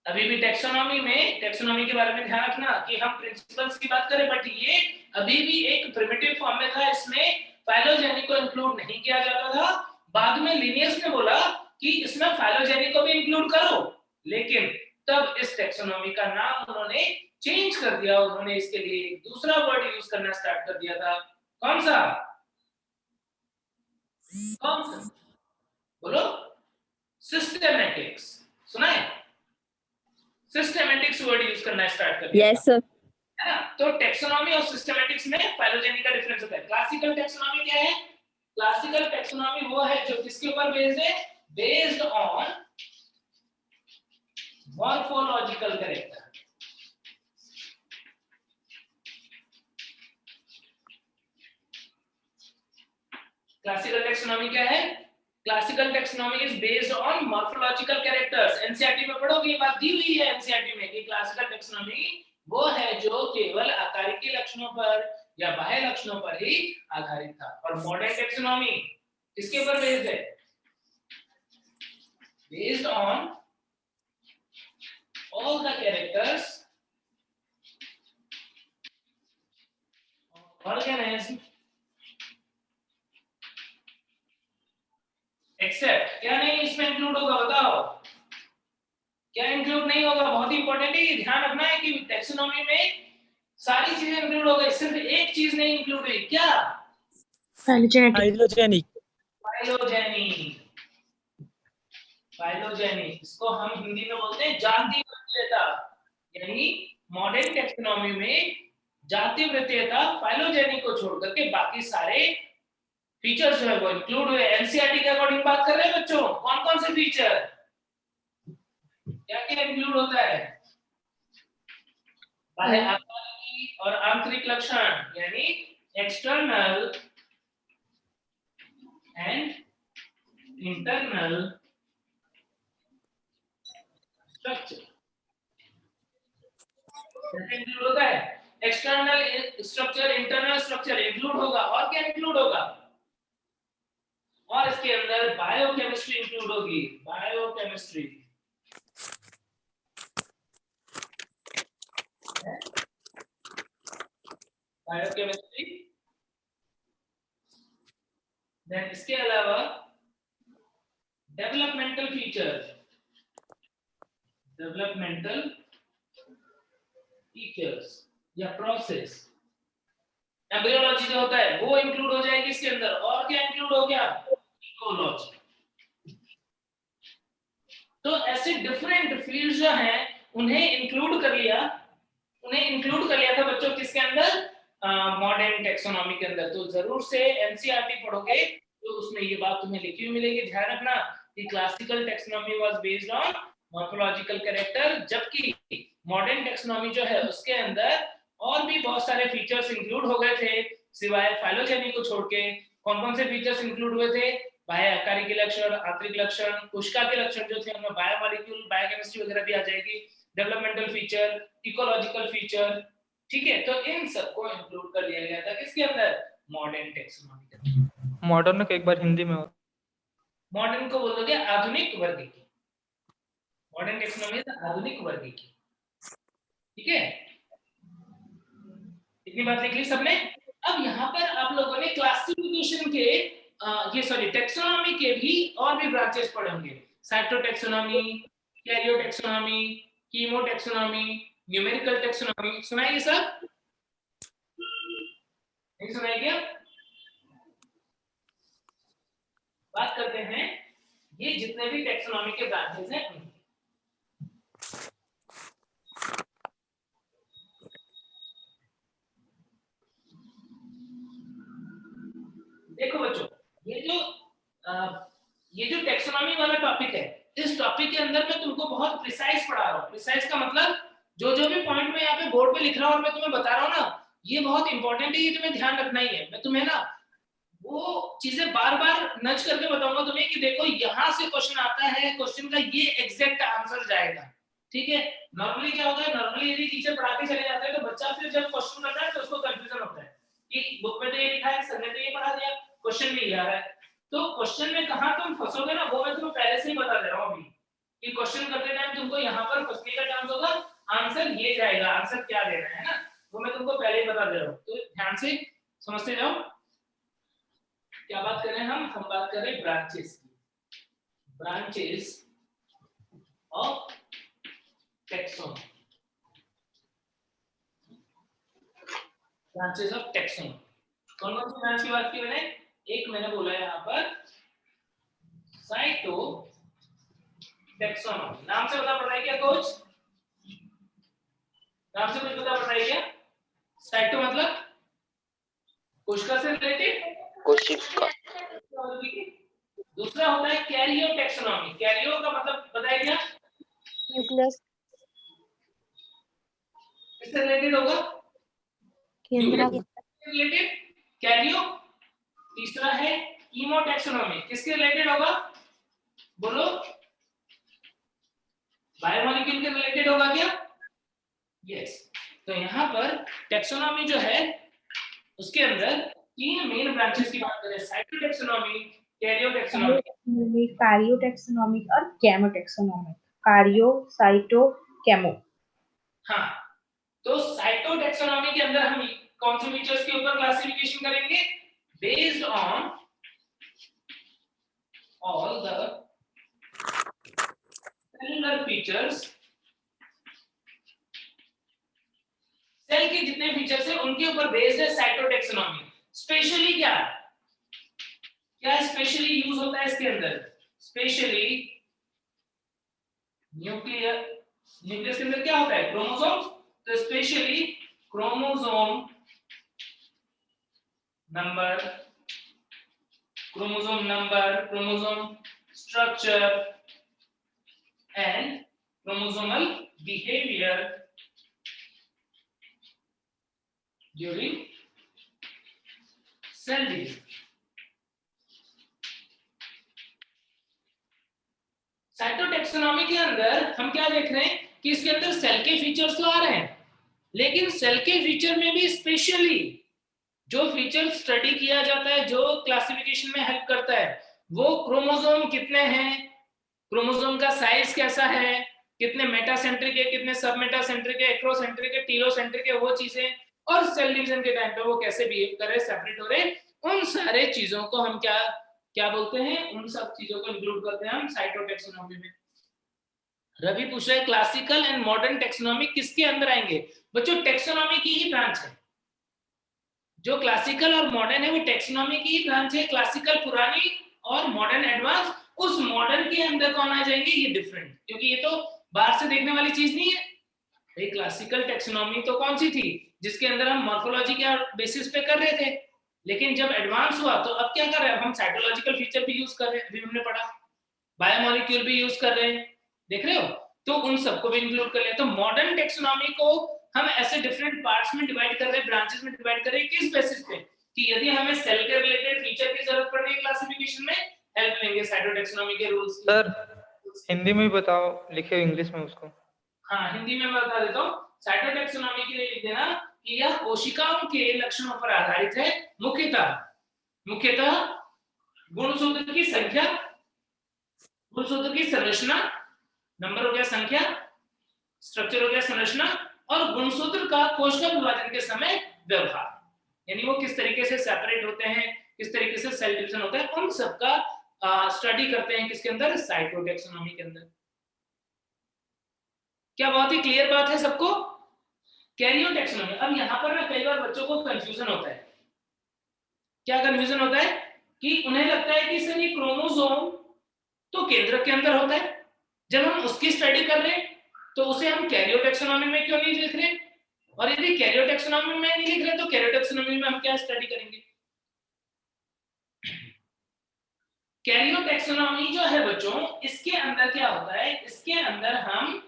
अभी भी टेक्सोनॉमी के बारे में ध्यान रखना कि हम प्रिंसिपल्स की बात करें, बट ये अभी भी एक प्रिमिटिव फॉर्म में था, इसमें फाइलोजेनिक को इंक्लूड नहीं किया जाता था। बाद में लिनियस ने बोला कि इसमें फाइलोजेनिक को भी इंक्लूड करो, लेकिन तब इस टेक्सोनॉमी का नाम उन्होंने चेंज कर दिया, उन्होंने इसके लिए एक दूसरा वर्ड यूज करना स्टार्ट कर दिया था। कौन सा बोलो, सिस्टेमेटिक्स। सुना है, सिस्टेमेटिक्स वर्ड यूज करना स्टार्ट कर दिया। Yes sir. है ना, तो टेक्सोनॉमी और सिस्टेमेटिक्स में फाइलोजेनिक का डिफरेंस होता है। क्लासिकल टेक्सोनॉमी क्या है, क्लासिकल टेक्सोनॉमी वो है जो किसके ऊपर बेस्ड है, based on morphological character. Classical taxonomy क्या है, classical taxonomy is based on morphological characters. NCERT में पढ़ोगे, ये बात दी हुई है एनसीईआरटी में कि क्लासिकल टेक्सोनॉमी वो है जो केवल आकारिक लक्षणों पर या बाह्य लक्षणों पर ही आधारित था, और मॉडर्न टेक्सोनॉमी किसके ऊपर बेस्ड है, based on all the characters और क्या नहीं इसमें? एक्सेप्ट क्या नहीं इसमें इंक्लूड होगा बताओ, क्या इंक्लूड नहीं होगा? बहुत इंपॉर्टेंट है, ये ध्यान रखना है कि टैक्सोनॉमी में सारी चीजें इंक्लूड हो गई, सिर्फ एक चीज नहीं इंक्लूड हुई, क्या? फाइलोजेनिक। फाइलोजेनी। फाइलोजेनी इसको हम हिंदी में बोलते हैं जाति वृत्तीयता, यानी मॉडर्न टैक्सोनॉमी में जाति वृत्तीयता फाइलोजेनी को छोड़ करके बाकी सारे फीचर्स जो है वो इंक्लूड हुए। एनसीईआरटी के अकॉर्डिंग बात कर रहे हैं बच्चों, कौन कौन से फीचर क्या क्या इंक्लूड होता है? बाह्य आकारिकी और आंतरिक लक्षण, यानी external and internal structure include होता है। External structure, internal structure include होगा, और क्या इंक्लूड होगा? और इसके अंदर बायोकेमिस्ट्री इंक्लूड होगी, बायोकेमिस्ट्री। बायोकेमिस्ट्री, देन इसके अलावा डेवलपमेंटल फीचर्स, डेवलपमेंटल फीचर्स या प्रोसेस, एम्ब्रियोलॉजी जो होता है वो इंक्लूड हो जाएगी इसके अंदर। और क्या इंक्लूड हो गया? इकोलॉजी। तो ऐसे डिफरेंट फील्ड जो हैं उन्हें इंक्लूड कर लिया, था बच्चों किसके अंदर? मॉडर्न टैक्सोनॉमी के अंदर। तो जरूर से एनसीईआरटी पढ़ोगे तो उसमें ये बात तुम्हें लिखी हुई मिलेगी। ध्यान रखना कि classical taxonomy was based on morphological character, जबकि मॉडर्न टैक्सोनॉमी जो है उसके अंदर और भी बहुत सारे फीचर्स इंक्लूड हो गए थे सिवाय फाइलोजेनी को छोड़ के। कौन कौन से फीचर्स इंक्लूड हुए थे? बाह्य आकारिकी लक्षण, आंतरिक लक्षण, कोशिका के लक्षण जो थे उनमें बायोमोलिक्यूल, बायोकेमिस्ट्री वगैरह भी आ जाएगी, डेवलपमेंटल फीचर, इकोलॉजिकल फीचर, ठीक है। तो इन सबको इंक्लूड कर लिया गया था किसके अंदर? मॉडर्न टैक्सोनॉमी के अंदर। मॉडर्न को एक बार हिंदी में और मॉडर्न को बोल दोगे आधुनिक वर्गीकरण, मॉडर्न टैक्सोनॉमी आधुनिक वर्गीकरण, ठीक है। इतनी बात लिख ली सबने। अब यहाँ पर आप लोगों ने क्लासिफिकेशन के टैक्सोनॉमी के भी और भी ब्रांचेस पढ़े होंगे। साइटोटैक्सोनॉमी, कैरियोटैक्सोनॉमी, कीमोटैक्सोनॉमी, न्यूमेरिकल टैक्सोनॉमी, सुना है ये सब? नहीं सुनाई क्या? बात करते हैं ये जितने भी टैक्सोनॉमी के ब्रांचेस हैं उनकी। देखो बच्चों, ये जो टैक्सोनॉमी वाला टॉपिक है, इस टॉपिक के अंदर मैं तुमको बहुत प्रिसाइज पढ़ा रहा हूँ। प्रिसाइज का मतलब जो भी पॉइंट मैं यहाँ पे बोर्ड पे लिख रहा हूँ और मैं तुम्हें बता रहा हूँ ना, ये बहुत इंपॉर्टेंट है, ये तुम्हें ध्यान रखना ही है। मैं तुम्हें ना वो चीजें बार बार नच करके बताऊंगा तुम्हें कि देखो यहाँ से क्वेश्चन आता है, क्वेश्चन का ये एग्जैक्ट आंसर जाएगा, ठीक है। नॉर्मली क्या होता है, नॉर्मली यदि टीचर पढ़ाते चले जाते हैं तो बच्चा फिर जब क्वेश्चन करता है तो उसको कंफ्यूजन होता है कि बुक में तो ये लिखा है, सर ने तो ये पढ़ा दिया, क्वेश्चन नहीं आ रहा है। तो क्वेश्चन में कहाँ तुम फंसोगे ना, वो मैं तुम्हें पहले से ही बता दे रहा हूँ अभी कि क्वेश्चन करते टाइम तुमको यहाँ पर फंसने का चांस होगा, आंसर ये जाएगा, आंसर क्या देना है ना, वो मैं तुमको पहले ही बता दे रहा हूँ। तो ध्यान से समझते जाओ क्या बात कर रहे हैं हम बात कर रहे हैं ब्रांचेस की, branches of taxonomy, branches of taxonomy. कौन कौन सी ब्रांच की बात की मैंने? एक मैंने बोला यहाँ पर साइटो टैक्सोनॉमी, नाम से पता पड़ रहा है क्या कोच? नाम से कुछ पता पड़ रहा है क्या? साइटो मतलब कोशिका से रिलेटेड, कोशिका। दूसरा होता है कैरियो टैक्सोनॉमी। कैरियो का मतलब बताइए क्या? न्यूक्लियस, किससे रिलेटेड होगा? केंद्र, रिलेटेड कैरियो। तीसरा है कीमोटैक्सोनॉमी, किसके रिलेटेड होगा? बोलो, बायोमोलिक्यूल के रिलेटेड होगा क्या? यस। तो यहाँ पर टैक्सोनॉमी जो है उसके अंदर तीन मेन ब्रांचेस की बात करें, साइटोटैक्सोनॉमी, कैरियोटैक्सोनॉमी, कार्योटैक्सोनॉमिक और कैमोटैक्सोनॉमिक। कार्यो, साइटो, कैमो। हाँ, तो साइटोटैक्सोनॉमी के अंदर हम कौन से फीचर्स के ऊपर क्लासिफिकेशन करेंगे? Based on all the cellular features, cell के जितने फीचर्स हैं उनके ऊपर बेस्ड है साइटोटैक्सोनॉमी। स्पेशली क्या स्पेशली यूज होता है इसके अंदर? स्पेशली न्यूक्लियस के अंदर क्या होता है? क्रोमोसोम। तो specially chromosome number, chromosome structure and chromosomal behaviour during cell division। Cytotaxonomy के अंदर हम क्या देख रहे हैं कि इसके अंदर सेल के फीचर्स तो आ रहे हैं, लेकिन सेल के फीचर में भी स्पेशली जो फीचर स्टडी किया जाता है, जो क्लासिफिकेशन में हेल्प करता है, वो क्रोमोसोम कितने हैं, क्रोमोसोम का साइज कैसा है, कितने मेटासेंट्रिक है, कितने सब मेटासेंट्रिक है, एक्रोसेंट्रिक है, टीलोसेंट्रिक है, वो चीजें, और सेल डिवीजन के टाइम पे वो कैसे बिहेव कर रहे, सेपरेट हो रहे, उन सारे चीजों को हम क्या बोलते हैं? उन सब चीजों को इंक्लूड करते हैं हम साइटोटैक्सोनॉमी में। रवि पूछ रहे क्लासिकल एंड मॉडर्न टैक्सोनॉमी किसके अंदर आएंगे? बच्चों टैक्सोनॉमी की ही ब्रांच है। जो क्लासिकल और मॉडर्न है वो टैक्सोनॉमी की ही ब्रांच है। क्लासिकल पुरानी और मॉडर्न एडवांस, उस मॉडर्न के अंदर कौन आ जाएंगे? ये डिफरेंट, क्योंकि ये तो बाहर से देखने वाली चीज नहीं है। भाई क्लासिकल टैक्सोनॉमी तो कौन सी थी? जिसके अंदर हम मॉर्फोलॉजी के बेसिस पे कर रहे थे, लेकिन जब एडवांस हुआ तो अब क्या कर रहे हैं हम? साइटोलॉजिकल फीचर भी यूज कर रहे हैं, अभी हमने पढ़ा, बायोमोलिक्यूल भी यूज कर रहे हैं, देख रहे हो? तो उन सबको भी इंक्लूड कर लिया। तो मॉडर्न टैक्सोनॉमी को हम ऐसे डिफरेंट पार्ट्स में डिवाइड कर रहे हैं, ब्रांचेस में डिवाइड कर रहे हैं, किस बेसिस पे? कि यदि हमें सेल के रिलेटेड फीचर की जरूरत पड़ रही है क्लासिफिकेशन में, हेल्प लेंगे साइटोटैक्सोनॉमी के रूल्स। सर हिंदी में बताओ, लिखे इंग्लिश में उसको। हाँ हिंदी में बता देता हूँ। साइटोटैक्सोनॉमी के लिए लिख देना कि यह कोशिकाओं के लक्षणों पर आधारित है, मुख्यतः गुणसूत्र की संख्या, गुणसूत्र की संरचना, नंबर हो गया संख्या, स्ट्रक्चर हो गया संरचना, और गुणसूत्र का कोशिका विभाजन के समय व्यवहार, यानी वो किस तरीके से सेपरेट होते हैं, किस तरीके से सेल डिवीजन होता है, उन सबका स्टडी करते हैं किसके अंदर? साइटोटैक्सोनॉमी के अंदर। क्या बहुत ही क्लियर बात है सबको? कैरियोटैक्सोनॉमी। अब यहाँ पर ना कई बार बच्चों को कंफ्यूजन होता है। क्या कंफ्यूजन होता है? कि उन्हें लगता है कि सर ये क्रोमोसोम तो केंद्रक के अंदर होता है, जब हम उसकी स्टडी कर रहे हैं तो उसे हम कैरियोटैक्सोनॉमी में क्यों नहीं लिख रहे? और यदि कैरियोटैक्सोनॉमी में नहीं लिख रहे तो कैरियोटैक्सोनॉमी में हम क्या स्टडी करेंगे? कैरियोटैक्सोनॉमी जो है बच्चों, इसके अंदर क्या होता है? इसके अंदर हम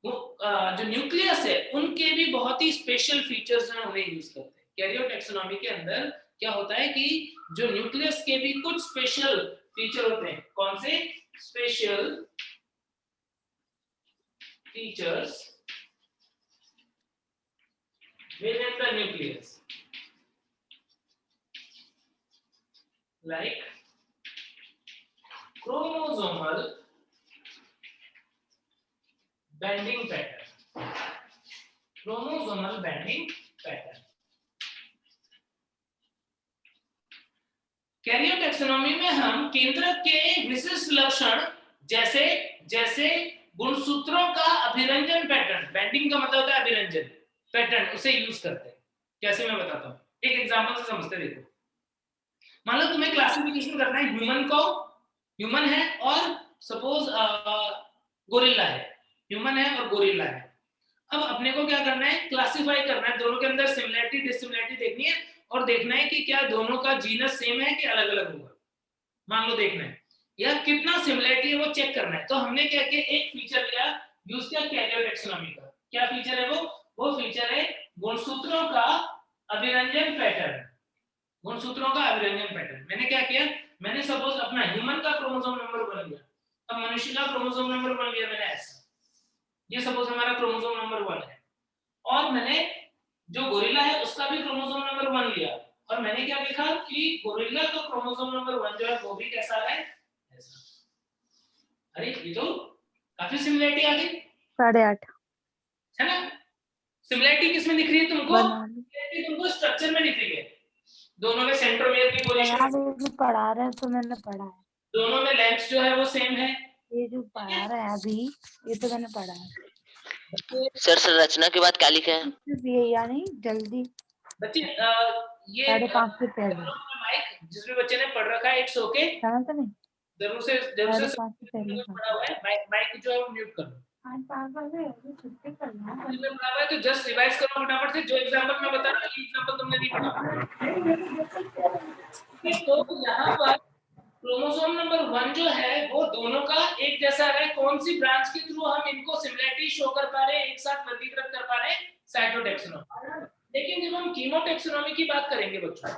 जो न्यूक्लियस है उनके भी बहुत ही स्पेशल फीचर्स हैं, उन्हें यूज करते हैं। कैरियोटैक्सोनॉमी के अंदर क्या होता है कि जो न्यूक्लियस के भी कुछ स्पेशल फीचर होते हैं। कौन से special features within the nucleus, like chromosomal bending pattern, chromosomal bending pattern। कैरियोटैक्सोनॉमी में हम केंद्रक के विशिष्ट लक्षण जैसे जैसे गुणसूत्रों का अभिरंजन पैटर्न, बेंडिंग का मतलब होता है अभिरंजन पैटर्न, उसे यूज करते हैं। कैसे मैं बताता हूँ, एक एग्जांपल से समझते देखो। मान लो तुम्हें क्लासिफिकेशन करना है ह्यूमन को, ह्यूमन है और सपोज गोरिल्ला है, ह्यूमन है और गोरिल्ला है। अब अपने को क्या करना है? क्लासिफाई करना है, दोनों के अंदर सिमिलरिटी डिसिमिलरिटी देखनी है और देखना है कि क्या दोनों का जीनस सेम है कि अलग अलग होगा। मान लो देखना है या कितना सिमिलरिटी है वो चेक करना है। तो हमने क्या किया, एक फीचर लिया, यूज किया कैरियोटैक्सोनॉमी का। क्या फीचर है वो फीचर है गुणसूत्रों का अभिरंजन पैटर्न, गुणसूत्रों का अभिरंजन पैटर्न। मैंने क्या किया, मैंने सपोज अपना ह्यूमन का क्रोमोसोम नंबर 1 लिया, अब मनुष्य का क्रोमोसोम नंबर 1 लिया मैंने ऐसा, ये सपोज हमारा क्रोमोसोम नंबर 1 है, और मैंने जो गोरिल्ला है उसका भी क्रोमोसोम नंबर 1 लिया, और मैंने क्या देखा कि गोरिल्ला का क्रोमोसोम नंबर 1 जो है वो भी कैसा है, ऐसा। अरे ये तो काफी सिमिलरिटी आ गई, 8.5 है ना? सिमिलरिटी किसमें दिख रही है तुमको? ये तुमको स्ट्रक्चर में दिखेंगे, दोनों में सेंट्रोमियर की पोजीशन, भी पढ़ा रहे हैं तो मैंने पढ़ा है। दोनों में लेंथ जो है वो सेम है। ये जो पढ़ा रहा है अभी, ये तो मैंने पढ़ा है। सर संरचना के बाद क्या लिखा है? ये यानी जल्दी बच्चे ये 5:30 से पहले माइक जिस भी बच्चे ने पढ़ रखा है इट्स ओके, जाना तो नहीं, जरूर से 5:30 से पहले कुछ पढ़ा हुआ है, माइक जो है वो म्यूट कर दो। आज 5 बजे छुट्टी करना है। जिसने पढ़ा हुआ है तो जस्ट रिवाइज करो फटाफट से, जो एग्जांपल मैं बता रहा हूँ ये एग्जांपल तुमने नहीं पढ़ा। तो यहाँ पर क्रोमोसोम नंबर 1 जो है वो दोनों का एक जैसा है। कौन सी ब्रांच के थ्रू हम इनको सिमिलरिटी शो कर पा रहे हैं, एक साथ वर्गीकृत कर पा रहे हैं? साइटोटैक्सोनॉमी। लेकिन जब हम कीमोटैक्सोनॉमी की बात करेंगे बच्चों,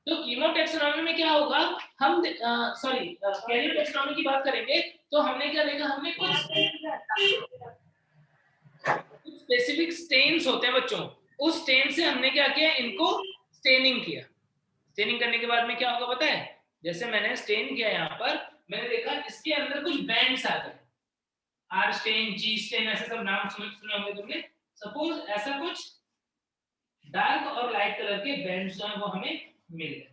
तो कीमोटैक्सोनॉमी में क्या होगा, हम कैरियोटैक्सोनॉमी की बात करेंगे तो हमने क्या देखा, हमने कुछ स्पेसिफिक स्टेन्स होते हैं बच्चों, उस स्टेन से हमने क्या किया, इनको स्टेनिंग किया। स्टेनिंग करने के बाद में क्या होगा पता है, जैसे मैंने स्टेन किया यहाँ पर, मैंने देखा इसके अंदर कुछ बैंड्स आ गए, आर स्टेन, जी स्टेन, ऐसे सब नाम सुने होंगे तुमने। सपोज ऐसा कुछ डार्क और लाइट कलर के बैंड्स जो हैं वो हमें मिल गए।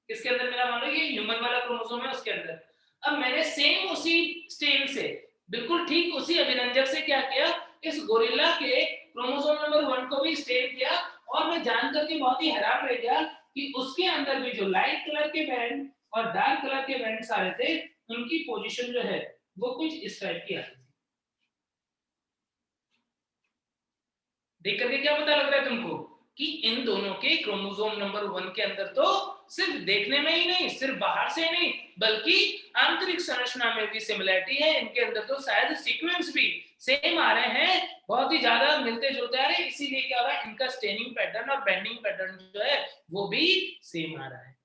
किसके अंदर मिला, मान लो ये ह्यूमन वाला क्रोमोसोम है उसके अंदर। अब मैंने सेम उसी स्टेन से, बिल्कुल ठीक उसी अभिरंजक से क्या किया, इस गोरिल्ला के क्रोमोसोम नंबर 1 को भी स्टेन किया, और मैं जान करके बहुत ही हैरान रह गया कि उसके अंदर भी जो लाइट कलर के बैंड और डार्क कलर के बैंड्स आ रहे थे, उनकी पोजीशन जो है वो कुछ इस टाइप की आ रही थी। देख करके क्या पता लग रहा है तुमको कि इन दोनों के क्रोमोसोम नंबर 1 के अंदर तो सिर्फ देखने में ही नहीं, सिर्फ बाहर से ही नहीं, बल्कि आंतरिक संरचना में भी सिमिलरिटी है। इनके अंदर तो शायद सीक्वेंस भी सेम आ रहे हैं, बहुत ही ज्यादा मिलते जुलते आ रहे हैं, इसीलिए क्या हो रहा है, इनका स्टेनिंग पैटर्न और बेंडिंग पैटर्न जो है वो भी सेम आ रहा है।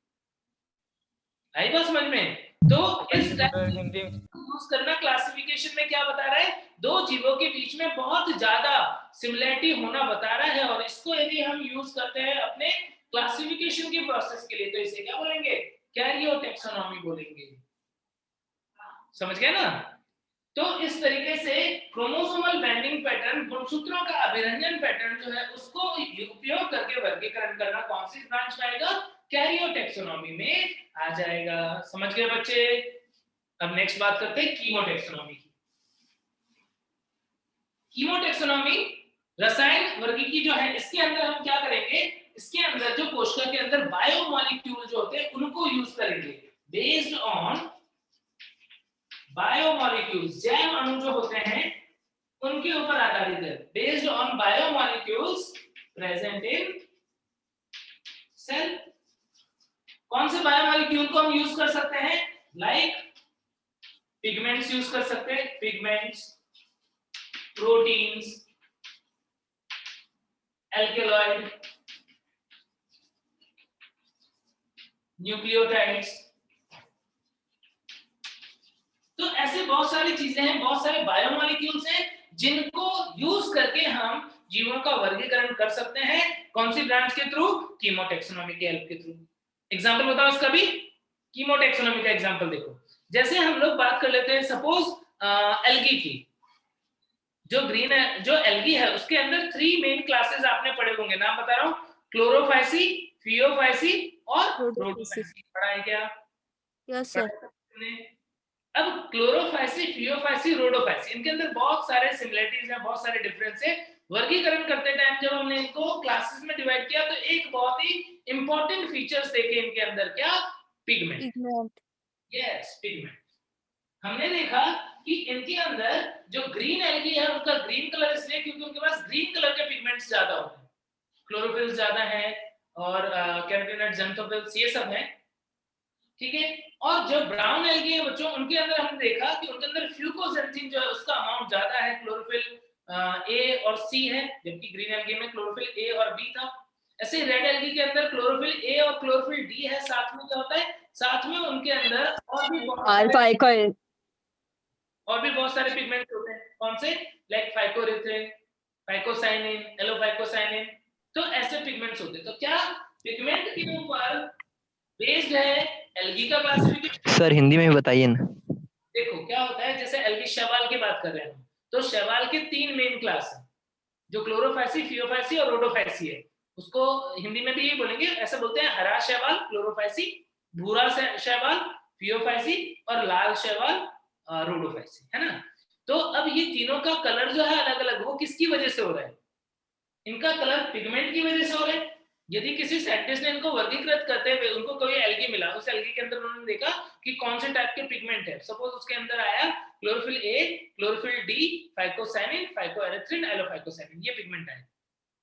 आई बात समझ में? तो इस हिंदी यूज करना क्लासिफिकेशन में क्या बता रहा है, दो जीवों के बीच में बहुत ज्यादा सिमिलरिटी होना बता रहा है, और इसको यदि हम यूज करते हैं अपने क्लासिफिकेशन के प्रोसेस के लिए तो इसे क्या बोलेंगे, कैरियोटैक्सोनॉमी बोलेंगे। समझ गए ना? तो इस तरीके से क्रोमोसोमल बैंडिंग पैटर्न, गुणसूत्रों का अभिरंजन पैटर्न जो है उसको उपयोग करके वर्गीकरण करना कौन सी ब्रांच में आएगा, कैरियोटैक्सोनॉमी में आ जाएगा। समझ गए बच्चे? अब नेक्स्ट बात करते हैं कीमोटैक्सोनॉमी की। कीमोटैक्सोनॉमी रसायन वर्गीकी जो है, इसके अंदर हम क्या करेंगे, इसके अंदर जो कोशिका के अंदर बायोमोलिक्यूल जो होते हैं उनको यूज करेंगे बेस्ड ऑन बायोमोलिक्यूल्स, जैव अणु जो होते हैं उनके ऊपर आधारित है, based on biomolecules present in cell. कौन से बायोमोलिक्यूल को हम यूज कर सकते हैं, लाइक पिगमेंट्स यूज कर सकते हैं, पिगमेंट्स, प्रोटीन्स, एल्केलॉइड, न्यूक्लियोटाइड्स। तो ऐसे बहुत सारी चीजें हैं, बहुत सारे बायोमोलिक्यूल्स हैं जिनको यूज करके हम जीवों का वर्गीकरण कर सकते हैं। कौन सी ब्रांच के थ्रू, कीमोटैक्सोनॉमी के हेल्प के थ्रू। एग्जांपल बताओ इसका भी, कीमोटैक्सोनॉमी का एग्जांपल देखो। जैसे हम लोग बात कर लेते हैं सपोज एल्गी की, जो एल्गी है उसके अंदर 3 मेन क्लासेस आपने पढ़े होंगे, नाम बता रहा हूं, क्लोरोफाइसी, फियोफाइसी और रोडोफाइसी। पढ़ा है क्या? Yes sir. अब क्लोरोफाइसी, फियोफाइसी, रोडोफाइसी, इनके अंदर बहुत सारे सिमिलरिटीज हैं, बहुत सारे डिफरेंस है। वर्गीकरण करते टाइम जब हमने इनको क्लासेस में डिवाइड किया तो एक बहुत ही इंपॉर्टेंट फीचर्स देखे इनके अंदर, क्या, पिगमेंट। Yes, pigment. हमने देखा कि इनके अंदर जो ग्रीन एल्गी है उनका ग्रीन कलर इसलिए क्योंकि उनके पास ग्रीन कलर के पिगमेंट्स ज्यादा होते हैं, क्लोरोफिल्स ज्यादा है और कैरोटीनॉइड, ज़ैंथोफिल्स, ये सब है, ठीक है। और जो ब्राउन एल्गी है बच्चों, उनके अंदर हमने देखा कि उनके अंदर फ्लूकोजेंथिन जो है उसका अमाउंट ज्यादा है, क्लोरोफिल ए और सी है, जबकि ग्रीन एल्गी में क्लोरोफिल ए और बी था। ऐसे रेड एल्गी के अंदर क्लोरोफिल ए और क्लोरोफिल डी है, साथ में क्या होता है, साथ में उनके अंदर और भी बहुत सारे पिगमेंट्स होते हैं। कौन से, लाइक फाइकोरिथ्रिन, फाइकोसाइनिन, एलोफाइकोसाइनिन, तो ऐसे पिगमेंट्स होते हैं। तो क्या पिगमेंट के ऊपर बेस्ड है एल्गी का क्लासिफिकेशन? सर हिंदी में भी बताइए ना। देखो क्या होता है, जैसे एल्गी शैवाल की बात कर रहे हैं, तो शैवाल के 3 मेन क्लास हैं, जो क्लोरोफाइसी, फियोफाइसी और रोडोफाइसी है। उसको हिंदी में भी ये बोलेंगे, ऐसा बोलते हैं हरा शैवाल क्लोरोफाइसी, भूरा शैवाल फियोफाइसी और लाल शैवाल रोडोफाइसी, है ना। तो अब ये तीनों का कलर जो है अलग अलग, वो किसकी वजह से हो रहा है? इनका कलर पिगमेंट की वजह से हो रहा है। यदि किसी साइंटिस्ट ने इनको वर्गीकृत करते हुए उनको कोई एल्गी मिला, उस एल्गी के अंदर उन्होंने देखा कि कौन से टाइप के पिगमेंट है, सपोज उसके अंदर आया chlorophyll A, chlorophyll D, phycocyanin, phycoerythrin, एलोफाइकोसाइनिन, ये पिगमेंट है,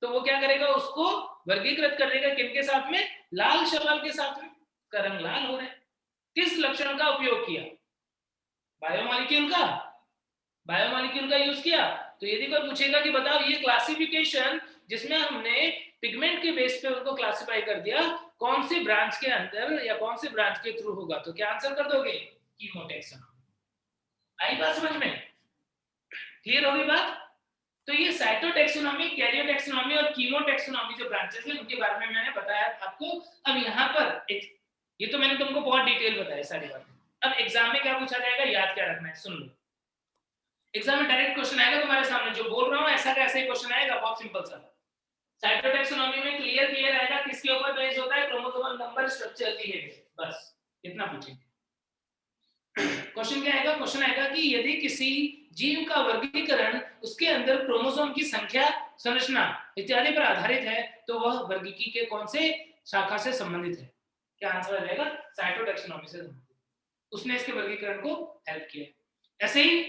तो वो क्या करेगा, उसको वर्गीकृत कर देगा किनके साथ में? लाल शैवाल के साथ में, का रंग लाल हो रहा है। किस लक्षण का उपयोग किया? बायोमॉलिक्यूल का यूज किया। तो यदि कोई पूछेगा कि बताओ ये क्लासिफिकेशन जिसमें हमने पिगमेंट के बेस पे उनको क्लासिफाई कर दिया, कौन से ब्रांच के अंदर या कौन से ब्रांच के थ्रू होगा, तो क्या आंसर कर दोगे? कीमोटैक्सोनॉमी। आई बात समझ में? क्लियर होगी बात? तो ये साइटोटैक्सोनॉमी, कैरियोटैक्सोनॉमी और कीमोटैक्सोनॉमी जो ब्रांचेस हैं उनके बारे में मैंने बताया आपको। अब यहाँ पर ये तो मैंने तुमको बहुत डिटेल बताया सारी बातें। अब एग्जाम में क्या पूछा जाएगा, याद क्या रखना है, सुन लो। एग्जाम में डायरेक्ट क्वेश्चन आएगा तुम्हारे सामने, जो बोल रहा हूँ ऐसा का ऐसा ही क्वेश्चन आएगा, बहुत सिंपल सा। साइटोटैक्सोनॉमी में क्लियर आएगा किसके ऊपर बेस होता है, क्रोमोसोमल नंबर, स्ट्रक्चर, बिहेवियर, बस इतना पूछेंगे। क्वेश्चन क्या आएगा? क्वेश्चन आएगा कि यदि किसी जीव का वर्गीकरण उसके अंदर क्रोमोसोम की संख्या, संरचना इत्यादि पर आधारित है, तो वह वर्गीकी के कौन से शाखा से संबंधित है? क्या आंसर आ जाएगा? साइटोटैक्सोनॉमी से संबंधित। उसने इसके वर्गीकरण को हेल्प किया। ऐसे ही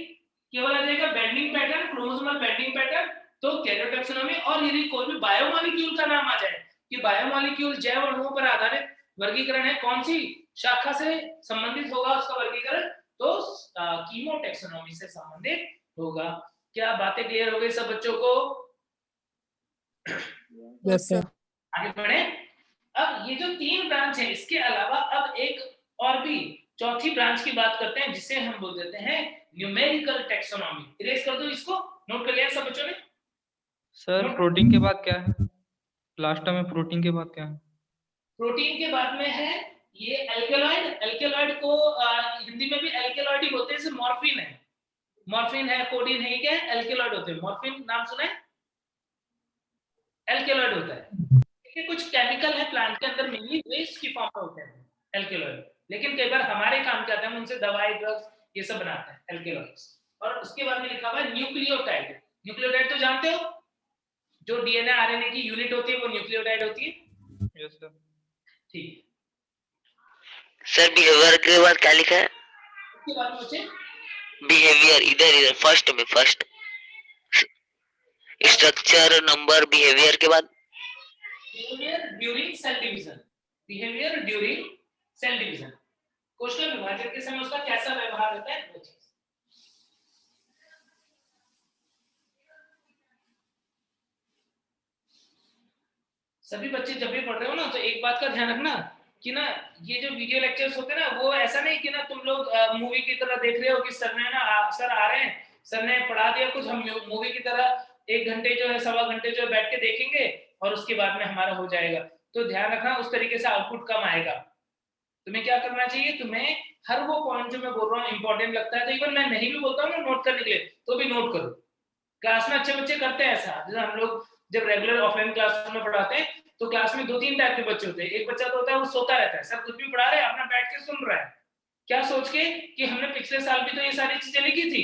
केवल आ जाएगा bending pattern, chromosomal bending pattern, तो कैरियोटैक्सोनॉमी। और यदि कोई भी बायोमॉलिक्यूल का नाम आ जाए कि बायोमॉलिक्यूल जैव अणुओं पर आधारित वर्गीकरण है, कौन सी शाखा से संबंधित होगा उसका वर्गीकरण, तो कीमोटैक्सोनॉमी से संबंधित होगा। क्या बातें क्लियर हो गई सब बच्चों को? Yes sir. आगे बढ़े। अब ये जो 3 ब्रांच है, इसके अलावा अब एक और भी चौथी ब्रांच की बात करते हैं, जिसे हम बोल देते हैं न्यूमेरिकल टैक्सोनॉमी। इरेज कर दो इसको, नोट कर लिया सब बच्चों ने? सर प्रोटीन के बाद क्या है? लास्ट में प्रोटीन के बाद क्या है? प्रोटीन के बाद में है ये एल्केलॉइड। एल्केलॉइड को हिंदी में भी एल्केलॉइड ही बोलते हैं, जैसे मॉर्फिन है, कोडीन है, ये क्या है? एल्केलॉइड होते हैं। मॉर्फिन नाम सुना है? एल्केलॉइड होता है। ये कुछ केमिकल है प्लांट के अंदर, मेनली वेस्ट की फॉर्म में होते हैं एल्केलॉइड, लेकिन कई बार हमारे काम के आते हैं, हम उनसे दवाई, ड्रग्स ये सब बनाते हैं एल्केलॉइड्स। और उसके बाद में लिखा हुआ है न्यूक्लियोटाइड। न्यूक्लियोटाइड तो जानते हो, जो डीएनए आरएनए की यूनिट होती है वो न्यूक्लियोटाइड होती है। Yes sir. ठीक। सर बिहेवियर के बाद क्या लिखा है? उसके बाद में बच्चे बिहेवियर, इधर फर्स्ट स्ट्रक्चर, नंबर, बिहेवियर के बाद बिहेवियर ड्यूरिंग सेल डिवीजन। कोशिका विभाजन के समय उसका कैसा व्यवहार होता है, वो चीज। सभी बच्चे जब भी पढ़ रहे हो ना, तो एक बात का ध्यान रखना कि ना ये जो वीडियो लेक्चर्स होते हैं ना, वो ऐसा नहीं कि ना तुम लोग मूवी की तरह देख रहे हो कि सर ने ना सर आ रहे हैं, सर ने पढ़ा दिया कुछ, हम मूवी की तरह 1 घंटे जो है, 1.25 घंटे जो है बैठ के देखेंगे और उसके बाद में हमारा हो जाएगा। तो ध्यान रखना, उस तरीके से आउटपुट कम आएगा। तुम्हें क्या करना चाहिए, तुम्हें हर वो पॉइंट जो मैं बोल रहा हूँ इंपॉर्टेंट लगता है, तो इवन मैं नहीं भी बोलता हूँ ना नोट करने के लिए, तो भी नोट करो। क्लास में अच्छे बच्चे करते हैं ऐसा, जैसे हम लोग जब रेगुलर ऑफलाइन क्लास में पढ़ाते हैं, तो क्लास में 2-3 टाइप के बच्चे होते हैं। एक बच्चा तो होता है वो सोता रहता है, सर कुछ भी पढ़ा रहे हैं अपना बैठ के सुन रहा है, क्या सोच के कि हमने पिछले साल भी तो ये सारी चीजें लिखी थी,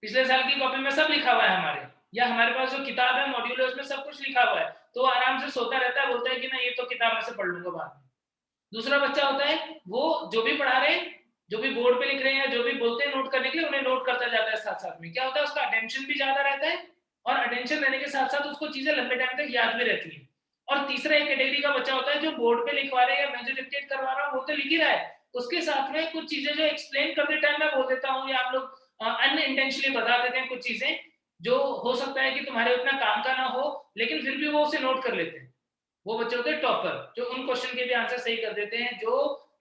पिछले साल की कॉपी में सब लिखा हुआ है हमारे, या हमारे पास जो किताब है, मॉड्यूल है, उसमें सब कुछ लिखा हुआ है, तो आराम से सोता रहता है, बोलता है कि ना ये तो किताब में से पढ़ लूंगा बाद में। दूसरा बच्चा होता है वो जो भी पढ़ा रहे हैं, जो भी बोर्ड पे लिख रहे हैं, जो भी बोलते हैं नोट करने के लिए, उन्हें नोट करता जाता है साथ साथ में। क्या होता है, उसका अटेंशन भी ज्यादा रहता है, और अटेंशन रहने के साथ साथ उसको चीजें लंबे टाइम तक याद भी रहती है। और तीसरा एक कैटेगरी का बच्चा होता है जो बोर्ड पे लिखवा रहे हैं या मैं जो डिक्टेट करवा रहा हूँ वो तो लिख ही रहा है, उसके साथ में कुछ चीजें जो एक्सप्लेन करते टाइम मैं बोल देता हूँ, या आप लोग अनइंटेंशनली बता देते हैं कुछ चीजें जो हो सकता है कि तुम्हारे उतना काम का ना हो, लेकिन फिर भी वो उसे नोट कर लेते हैं। वो बच्चे होते हैं टॉपर, जो उन क्वेश्चन के भी आंसर सही कर देते हैं जो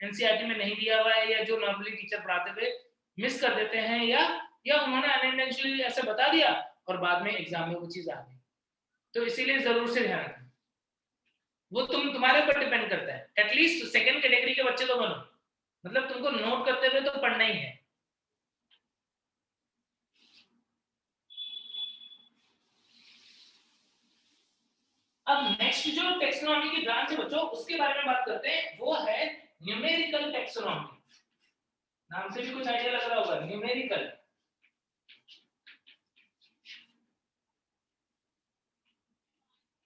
एनसीईआरटी में नहीं दिया हुआ है, या जो नॉर्मली टीचर पढ़ाते हुए मिस कर देते हैं, या उन्होंने अनइंटेंशनली ऐसे बता दिया और बाद में एग्जाम में वो चीज आ गई। तो इसीलिए जरूर से ध्यान रखना, वो तुम्हारे ऊपर डिपेंड करता है। एटलीस्ट सेकंड कैटेगरी के बच्चे तो बनो, मतलब तुमको नोट करते हुए तो पढ़ना ही है। अब नेक्स्ट नेक्स्ट जो टेक्सोनॉमी की ब्रांच है बच्चों, उसके बारे में बात करते हैं, वो है न्यूमेरिकल टेक्सोनॉमी। नाम से भी कुछ आइडिया लग रहा होगा, न्यूमेरिकल।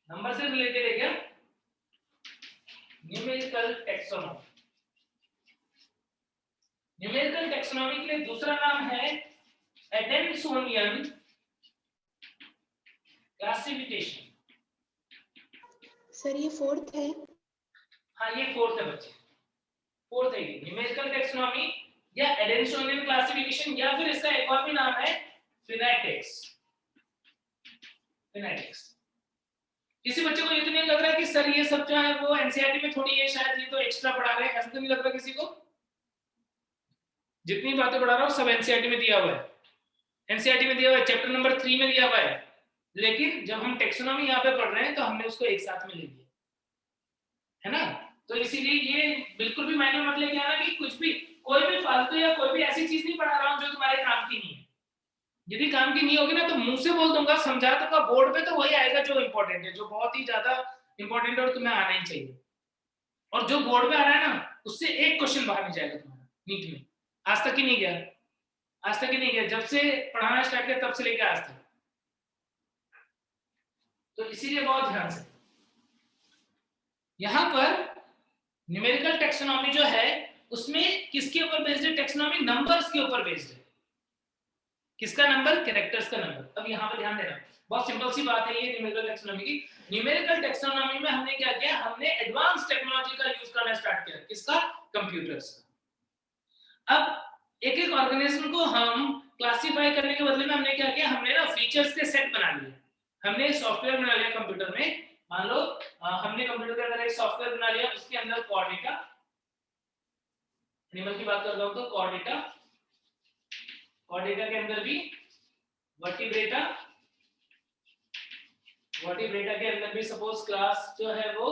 नंबर से रिलेटेड है क्या? Numerical taxonomy. न्यूमेरिकल टेक्सोनॉमी के लिए दूसरा नाम है एडेमसोनियन क्लासिफिकेशन। सर ये फोर्थ है? हाँ ये फोर्थ है बच्चे, फोर्थ है ये न्यूमेरिकल टेक्सोनॉमी या एडेमसोनियन क्लासिफिकेशन, या फिर इसका एक और भी नाम है फिनेटिक्स। फिनेटिक्स। किसी बच्चे को ये तो नहीं लग रहा कि सर ये सब जो है वो एनसीईआरटी में थोड़ी है, शायद ये तो एक्स्ट्रा पढ़ा रहे हैं, ऐसा तो नहीं लग रहा किसी को? जितनी बातें पढ़ा रहा हूँ सब एनसीईआरटी में दिया हुआ है, एनसीईआरटी में दिया हुआ है, चैप्टर नंबर 3 में दिया हुआ है। लेकिन जब हम टेक्सोनॉमी यहाँ पे पढ़ रहे हैं तो हमने उसको एक साथ में ले लिया है ना। तो इसीलिए ये बिल्कुल भी मायने मत लेके आना कि कुछ भी कोई भी फालतू या कोई भी ऐसी चीज नहीं पढ़ा रहा हूँ जो तुम्हारे काम की नहीं है। यदि काम की नहीं होगी ना तो मुंह से बोल दूंगा, समझा दूंगा, बोर्ड पे तो वही आएगा जो इंपॉर्टेंट है, जो बहुत ही ज्यादा इंपॉर्टेंट है और तुम्हें आना ही चाहिए। और जो बोर्ड पे आ रहा है ना उससे एक क्वेश्चन बाहर नहीं जाएगा तुम्हारा नीट में। आज तक ही नहीं गया, आज तक ही नहीं गया, जब से पढ़ाना स्टार्ट किया तब से लेकर आज तक। तो इसीलिए बहुत ध्यान से यहां पर न्यूमेरिकल टेक्सोनॉमी जो है उसमें किसके ऊपर बेस्ड है? टेक्सोनॉमी नंबर्स के ऊपर बेस्ड है। किसका नंबर? कैरेक्टर्स का नंबर। अब यहाँ पर ध्यान देना, बहुत सिंपल सी बात है ये न्यूमेरिकल टेक्सोनॉमी की। न्यूमेरिकल टेक्सोनॉमी में हमने क्या किया? हमने एडवांस टेक्नोलॉजी का यूज करना स्टार्ट किया। किसका? कंप्यूटर्स का। अब एक एक ऑर्गेनिज्म को हम क्लासिफाई करने के बदले में हमने क्या किया? हमने ना फीचर्स के सेट बना लिए। हमने सॉफ्टवेयर बना लिया कंप्यूटर में। मान लो हमने कंप्यूटर के अंदर एक सॉफ्टवेयर बना लिया, उसके अंदर कोऑर्डिनेटा, एनिमल की बात कर रहा हूं तो कोऑर्डिनेटा, कोऑर्डिनेटा के अंदर भी वर्टिब्रेटा, वर्टिब्रेटा के अंदर भी सपोज क्लास जो है वो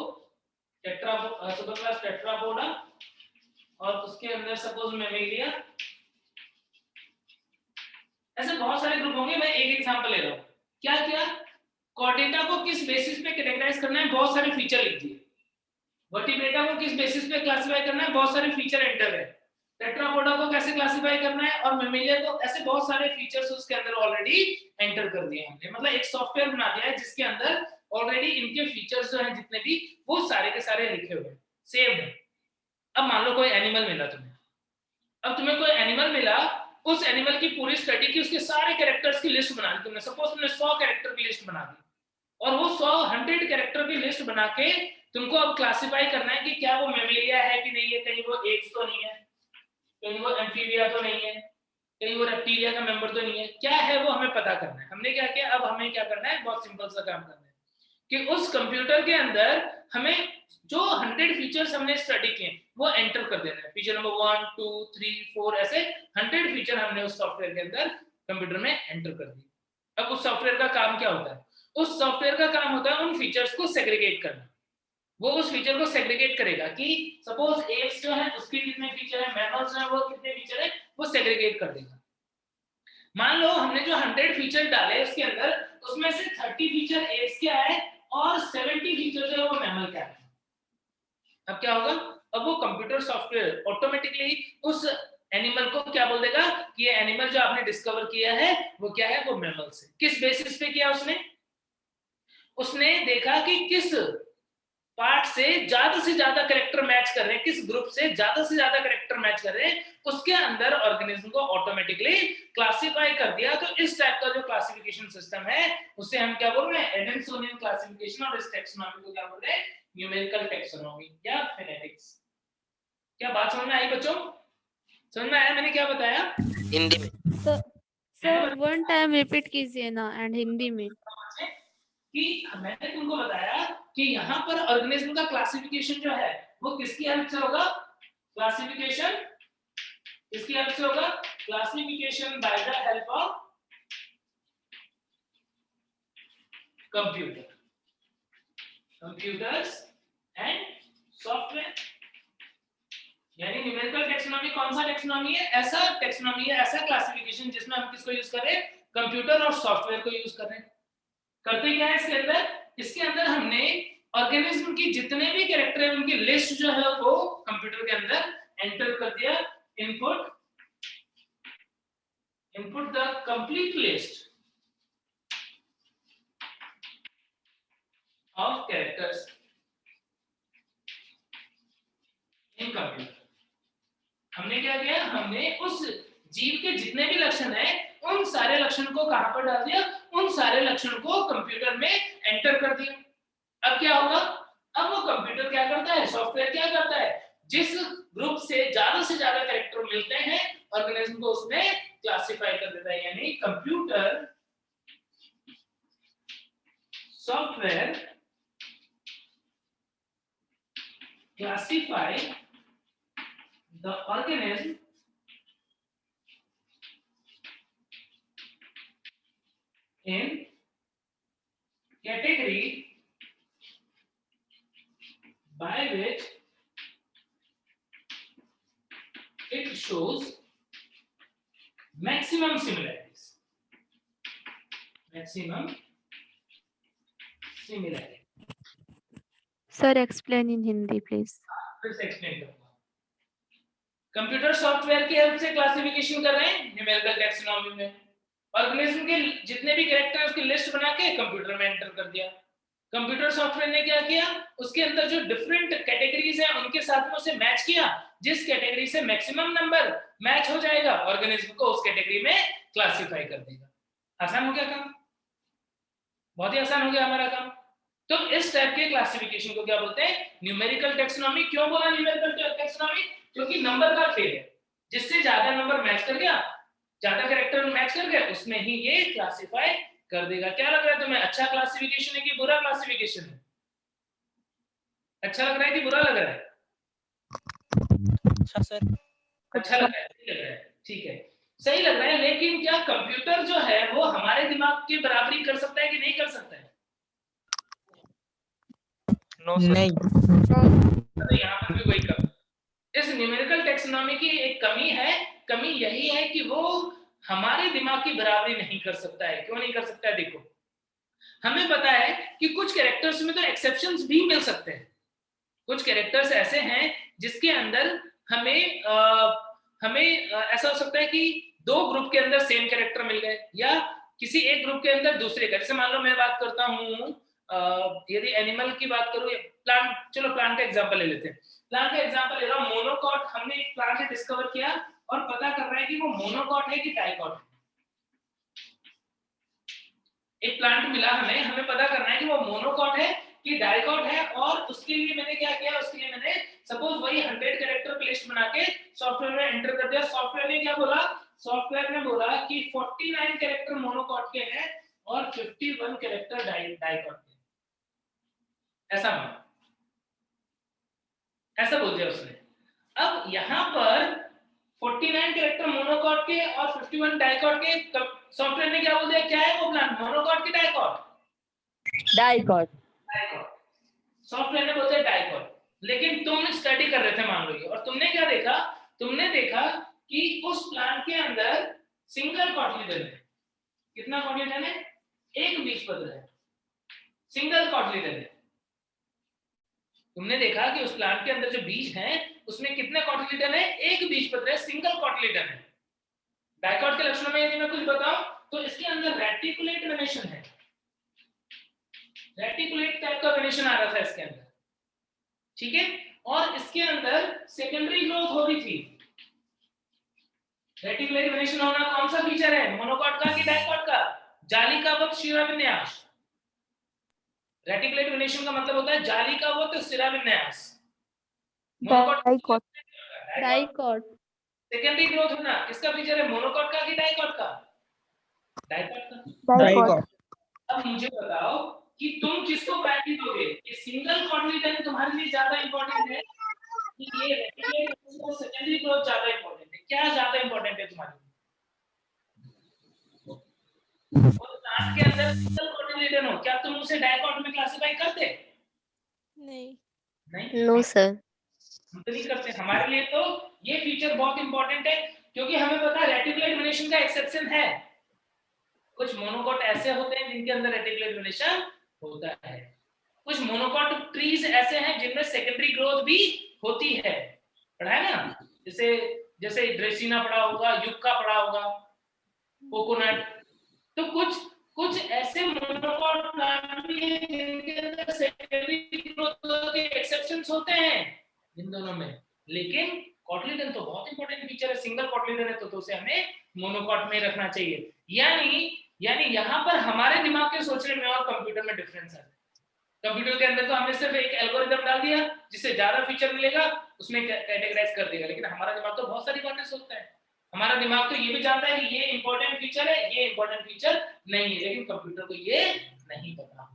सुपर क्लास टेट्रापोडा, और उसके अंदर सपोज मैमेलिया। ऐसे बहुत सारे ग्रुप होंगे, मैं एक एग्जांपल ले रहा हूं। क्या क्या? कोऑर्डिनेटा को किस बेसिस पे कैटेगराइज करना है, बहुत सारे फीचर लिख दिए। वर्टिब्रेटा को किस बेसिस पे क्लासिफाई करना है, बहुत सारे फीचर एंटर है। टेट्रापोडा को कैसे क्लासिफाई करना है, और मैमेलिया को, ऐसे बहुत सारे फीचर्स उसके अंदर ऑलरेडी एंटर कर दिए हमने। मतलब एक सॉफ्टवेयर बना दिया है जिसके अंदर ऑलरेडी इनके फीचर्स जो हैं जितने भी, वो सारे के सारे लिखे हुए हैं, सेव है। अब मान लो कोई एनिमल मिला तुम्हें, अब तुम्हें कोई एनिमल मिला, उस एनिमल की पूरी स्टडी की, उसके सारे कैरेक्टर्स की लिस्ट बना दी तुमने। सपोज तुमने 100 कैरेक्टर की लिस्ट बना दी, और वो 100 कैरेक्टर की लिस्ट बना के तुमको अब क्लासिफाई करना है कि क्या वो मैमेलिया है कि नहीं है, कहीं वो एप्स तो नहीं है, कहीं वो एम्फीबिया तो नहीं है, कहीं वो रेप्टिलिया का मेंबर तो नहीं है, क्या है वो हमें पता करना है। हमने क्या किया? अब हमें क्या करना है? बहुत सिंपल सा काम करना है कि उस कंप्यूटर के अंदर हमें जो 100 फीचर्स हमने स्टडी किए वो एंटर कर देना है। फीचर नंबर 1 2 3 4 ऐसे 100 फीचर हमने उस सॉफ्टवेयर के अंदर कंप्यूटर में एंटर कर दिए। अब उस सॉफ्टवेयर का काम क्या होता है? उस सॉफ्टवेयर का काम होता है उन फीचर्स को सेग्रीगेट करना। वो उस फीचर को सेग्रीगेट करेगा कि सपोज एप्स जो है उसके कितने फीचर है, मैमल्स जो है वो कितने फीचर है, वो सेग्रीगेट कर देगा। मान लो हमने जो 100 फीचर डाले उसके अंदर, उसमें से 30 फीचर एप्स के आए और 70 फीचर जो है वो मैमल के आए। अब क्या होगा? अब वो कंप्यूटर सॉफ्टवेयर ऑटोमेटिकली उस एनिमल को क्या बोल देगा कि ये एनिमल जो आपने डिस्कवर किया है वो क्या है? वो मैमल से। किस बेसिस पे किया उसने? उसने देखा कि किस पार्ट से ज्यादा कैरेक्टर मैच कर रहे हैं, किस ग्रुप से ज्यादा कैरेक्टर मैच कर रहे हैं, उसके अंदर ऑर्गेनिज्म को ऑटोमेटिकली क्लासिफाई कर दिया। तो इस टाइप का जो क्लासिफिकेशन सिस्टम है उसे हम क्या बोल रहे हैं? एडेमसोनियन क्लासिफिकेशन। और इस टेक्सोनॉमी को क्या बोल रहे हैं? न्यूमेरिकल टेक्सोनॉमी या फिनेटिक्स। क्या बात समझ में आई बच्चों? समझ में आया मैंने क्या बताया? हिंदी में सर 1 टाइम रिपीट कीजिए ना एंड हिंदी में। कि मैंने तुमको बताया कि यहाँ पर ऑर्गेनिज्म का क्लासिफिकेशन जो है वो किसकी हेल्प से होगा? क्लासिफिकेशन किसकी हेल्प से होगा? Classification by the help of computer, computers and software. यानी न्यूमेरिकल टेक्सोनॉमी कौन सा टेक्सोनॉमी है? ऐसा टेक्सोनॉमी है, ऐसा क्लासिफिकेशन जिसमें हम किसको यूज कर रहे हैं? कंप्यूटर और सॉफ्टवेयर को यूज कर रहे हैं। करते क्या है इसके अंदर? इसके अंदर हमने ऑर्गेनिज्म की जितने भी कैरेक्टर है उनकी लिस्ट जो है वो कंप्यूटर के अंदर एंटर कर दिया। Input the complete list of characters in computer. हमने क्या किया, हमने उस जीव के जितने भी लक्षण हैं उन सारे लक्षण को कहां पर डाल दिया, उन सारे लक्षण को कंप्यूटर में एंटर कर दिया। अब क्या होगा, अब वो कंप्यूटर क्या करता है, सॉफ्टवेयर क्या करता है, जिस ग्रुप से ज्यादा कैरेक्टर मिलते हैं ऑर्गेनिज्म को उसमें क्लासिफाई कर देता है। यानी computer software classify the organism in category by which it shows maximum similarities. Sir, explain in Hindi, please. फिर से एक्सप्लेन करूंगा। कंप्यूटर सॉफ्टवेयर की हेल्प से क्लासिफिकेशन कर रहे हैं न्यूमेरिकल टैक्सोनॉमी में। ऑर्गेनिज्म के जितने भी कैरेक्टर हैं उसकी लिस्ट बना के कंप्यूटर में एंटर कर दिया। कंप्यूटर सॉफ्टवेयर ने क्या किया, उसके अंदर जो डिफरेंट कैटेगरीज हैं उनके साथ में उसे मैच किया। जिस कैटेगरी से मैक्सिमम नंबर मैच हो जाएगा ऑर्गेनिज्म को उस कैटेगरी में क्लासिफाई कर देगा। आसान हो गया काम, बहुत ही आसान हो गया हमारा काम। तो इस टाइप के क्लासिफिकेशन को क्या बोलते हैं, न्यूमेरिकल टैक्सोनॉमी। क्यों बोला न्यूमेरिकल टैक्सोनॉमी, क्योंकि नंबर का खेल है, जिससे ज्यादा नंबर मैच कर गया, ज्यादा कैरेक्टर मैच कर गए, उसमें ही ये क्लासिफाई कर देगा। क्या लग रहा है तुम्हें, अच्छा क्लासिफिकेशन है कि बुरा क्लासिफिकेशन है? अच्छा लग रहा है कि बुरा लग रहा है? अच्छा सर। अच्छा लग रहा है, सही लग रहा है, ठीक है, सही लग रहा है। लेकिन क्या कंप्यूटर जो है वो हमारे दिमाग की बराबरी कर सकता है कि नहीं कर सकता है? नहीं। तो यहाँ पर भी वही कमी, इस न्यूमेरिकल टैक्सोनॉमी की एक कमी है। कमी यही है कि वो हमारे दिमाग की बराबरी नहीं कर सकता है। क्यों नहीं कर सकता है, देखो हमें पता है कि कुछ कैरेक्टर्स में तो एक्सेप्शंस भी मिल सकते हैं। कुछ कैरेक्टर्स ऐसे हैं जिसके अंदर हमें ऐसा हो सकता है कि दो ग्रुप के अंदर सेम कैरेक्टर मिल गए, या किसी एक ग्रुप के अंदर दूसरे का। जैसे मान लो मैं बात करता हूँ, यदि एनिमल की बात करूँ, प्लांट, चलो प्लांट का एग्जांपल ले लेते हैं। प्लांट का एग्जांपल ले रहा हूँ, मोनोकॉट। हमने एक प्लांट डिस्कवर किया और पता कर रहा है कि वो मोनोकॉट है कि डाइकॉट है। एक प्लांट मिला हमें पता करना है कि वो मोनोकॉट है कि डाइकॉट है। और उसके लिए मैंने क्या किया, उसके लिए मैंने सपोज वही 100 कैरेक्टर की लिस्ट बना के सॉफ्टवेयर में एंटर कर दिया। सॉफ्टवेयर ने क्या बोला, सॉफ्टवेयर ने बोला कि 49 कैरेक्टर मोनोकॉट के हैं और 51 कैरेक्टर डाइकॉट के। ऐसा माना, ऐसा बोल दिया उसने। अब यहाँ पर 49 कैरेक्टर मोनोकॉट के और 51 डाइकॉट के, सॉफ्टवेयर ने क्या बोल दिया, क्या है वो प्लांट, मोनोकॉट की डाइकॉट? डाइकॉट। सॉफ्टवेयर ने बोल दिया डाइकॉट। लेकिन तुम स्टडी कर रहे थे मान लो ये, और तुमने क्या देखा, तुमने देखा कि उस प्लांट के अंदर सिंगल कॉटिलिडन है। कितना कॉटिलिडन है, एक बीजपत्र है, सिंगल कॉटिलिडन है। तुमने देखा कि उस प्लांट के अंदर जो बीज हैं उसमें कितने कॉटिलिडन है, एक बीजपत्र है, सिंगल कॉटिलिडन है। डाइकॉट के लक्षणों में यदि मैं कुछ बताऊं तो इसके अंदर रेटिकुलेट वेनेशन है, रेटिकुलेट टाइप का वेनेशन आ रहा था इसके अंदर, ठीक है। और इसके अंदर सेकेंडरी ग्रोथ हो रही थी। रेटिकुलेट वेनेशन होना कौन सा फीचर है, मोनोकॉट का कि डाइकॉट का? जालिकावत शिराविन्यास। रेटिकुलेट वेनेशन का मतलब होता है जालिकावत शिराविन्यास। डाइकॉट। डाइकॉट। सेकेंडरी ग्रोथ होना किसका फीचर है, मोनोकॉट का कि डाइकॉट का? डाइकॉट का। डाइकॉट। अब मुझे बताओ कि तुम किसको प्रायोरिटी दोगे, कि सिंगल कॉटिलिडन तुम्हारे लिए ज्यादा इंपॉर्टेंट है कि ये रेटिकुलेट और सेकेंडरी ग्रोथ ज्यादा इंपॉर्टेंट है? क्या ज्यादा इंपॉर्टेंट है तुम्हारे लिए? और प्लांट के अंदर सिंगल कॉटिलिडन हो, क्या तुम उसे डाइकॉट में क्लासिफाई करते? नहीं, नो सर। हम तो नहीं करते। हमारे लिए तो ये फीचर बहुत इंपॉर्टेंट है, क्योंकि हमें पता है रेटिकुलेट वेनेशन का एक्सेप्शन है। कुछ मोनोकॉट ऐसे होते हैं जिनके अंदर रेटिकुलेट वेनेशन होता है। कुछ मोनोकॉट ट्रीज ऐसे हैं जिनमें सेकेंडरी ग्रोथ भी होती है, पढ़ा है ना, जैसे जैसे ड्रेसिना पढ़ा होगा, युक्का पढ़ा होगा, कोकोनट। तो कुछ ऐसे मोनोकॉट प्लांट भी हैं जिनके अंदर सेकेंडरी ग्रोथ के एक्सेप्शंस होते हैं इन दोनों में, लेकिन कॉटलिडन तो बहुत इंपॉर्टेंट फीचर है, सिंगल कॉटलिडन है तो उसे हमें मोनोकॉट में रखना चाहिए। यानी यहाँ पर हमारे दिमाग के सोचने में और कंप्यूटर में डिफरेंस है। कंप्यूटर के अंदर तो हमने सिर्फ एक एल्गोरिथम डाल दिया जिससे ज्यादा फीचर मिलेगा, उसमें कैटेगराइज कर देगा, लेकिन हमारा दिमाग तो बहुत सारी बातें सोचता है। हमारा दिमाग तो ये भी जानता है कि ये इंपॉर्टेंट फीचर है, ये इंपॉर्टेंट फीचर नहीं है, लेकिन कंप्यूटर को ये नहीं पता।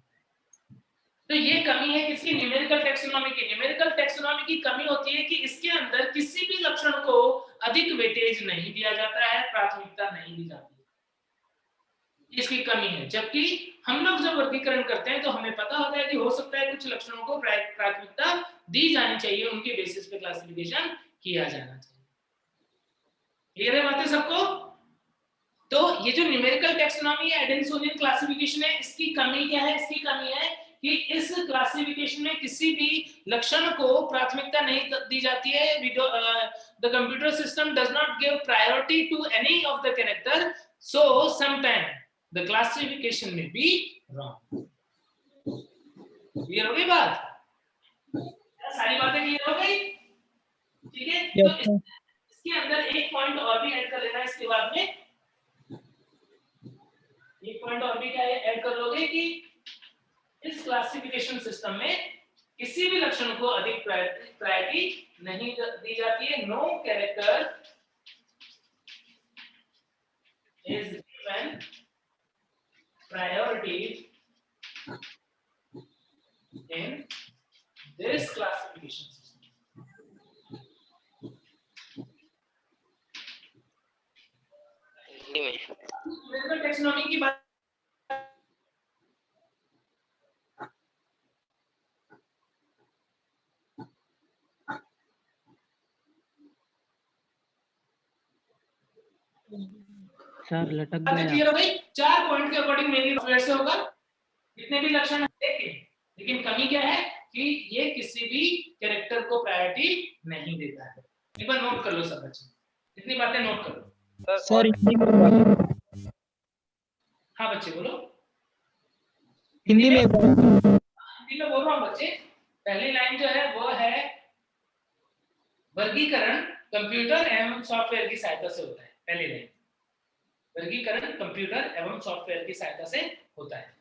तो ये कमी है किसकी? न्यूमेरिकल टैक्सोनॉमी की। न्यूमेरिकल टैक्सोनॉमी की कमी होती है कि इसके अंदर किसी भी लक्षण को अधिक वेटेज नहीं दिया जाता है, प्राथमिकता नहीं दी जाती है, इसकी कमी है। जबकि हम लोग जब वर्गीकरण करते हैं तो हमें पता होता है कि हो सकता है कुछ लक्षणों को प्राथमिकता दी जानी चाहिए, उनके बेसिस पे क्लासिफिकेशन किया जाना चाहिए। क्लियर है बातें सबको? तो ये जो न्यूमेरिकल टैक्सोनॉमी है, एडेनिसोनियन क्लासिफिकेशन है, इसकी कमी क्या है? इसकी कमी है कि इस क्लासिफिकेशन में किसी भी लक्षण को प्राथमिकता नहीं दी जाती है। The computer system does not give priority to any of the character, so sometime the classification may be wrong. Clear हो गई बात? सारी बातें क्लियर हो गई? ठीक है, तो इसके अंदर एक पॉइंट और भी ऐड कर लेना है। इसके बाद में एक पॉइंट और भी क्या ऐड कर लोगे कि इस क्लासिफिकेशन सिस्टम में किसी भी लक्षण को अधिक प्रायोरिटी नहीं दी जाती है। No character is given priority in this classification system. Numerical taxonomy की बात सर लटक बातें क्लियर हो गई? 4 पॉइंट के अकॉर्डिंग मेनली सॉफ्टवेयर से होगा जितने भी लक्षण देखें, लेकिन कमी क्या है कि ये किसी भी कैरेक्टर को प्रायोरिटी नहीं देता है। एक बार नोट कर लो सब बच्चे, इतनी बातें नोट कर लो। सर हाँ बच्चे बोलो। हिंदी में हिंदी में बोल रहा हूँ बच्चे। पहली लाइन जो है वो है वर्गीकरण कंप्यूटर एवं सॉफ्टवेयर की सहायता से होता है। पहली लाइन वर्गीकरण कंप्यूटर एवं सॉफ्टवेयर की सहायता से होता है।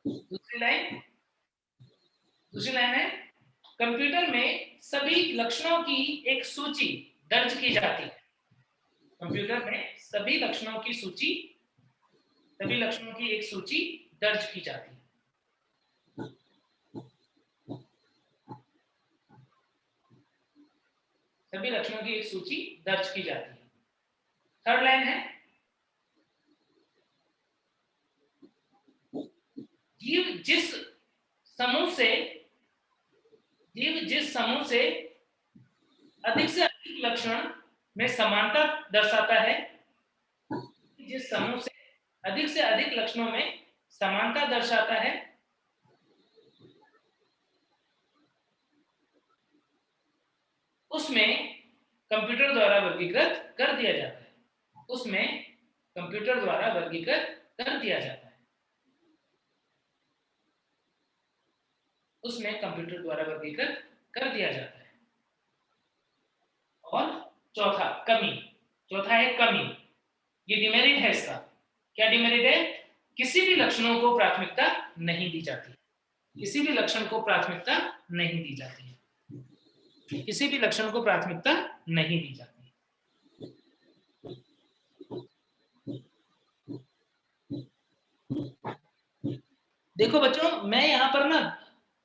दूसरी लाइन है कंप्यूटर में सभी लक्षणों की एक सूची दर्ज की जाती है। कंप्यूटर में सभी लक्षणों की एक सूची दर्ज की जाती है। सभी लक्षणों की एक सूची दर्ज की जाती है। थर्ड लाइन है जीव जिस समूह से अधिक से अधिक लक्षण में समानता दर्शाता है, जिस समूह से अधिक लक्षणों में समानता दर्शाता है, उसमें कंप्यूटर द्वारा वर्गीकृत कर दिया जाता है। और चौथा है कमी। ये डिमेरिट है इसका। क्या डिमेरिट है? किसी भी लक्षणों को प्राथमिकता नहीं दी जाती। किसी भी लक्षण को प्राथमिकता नहीं दी जाती। देखो बच्चों, मैं यहाँ पर ना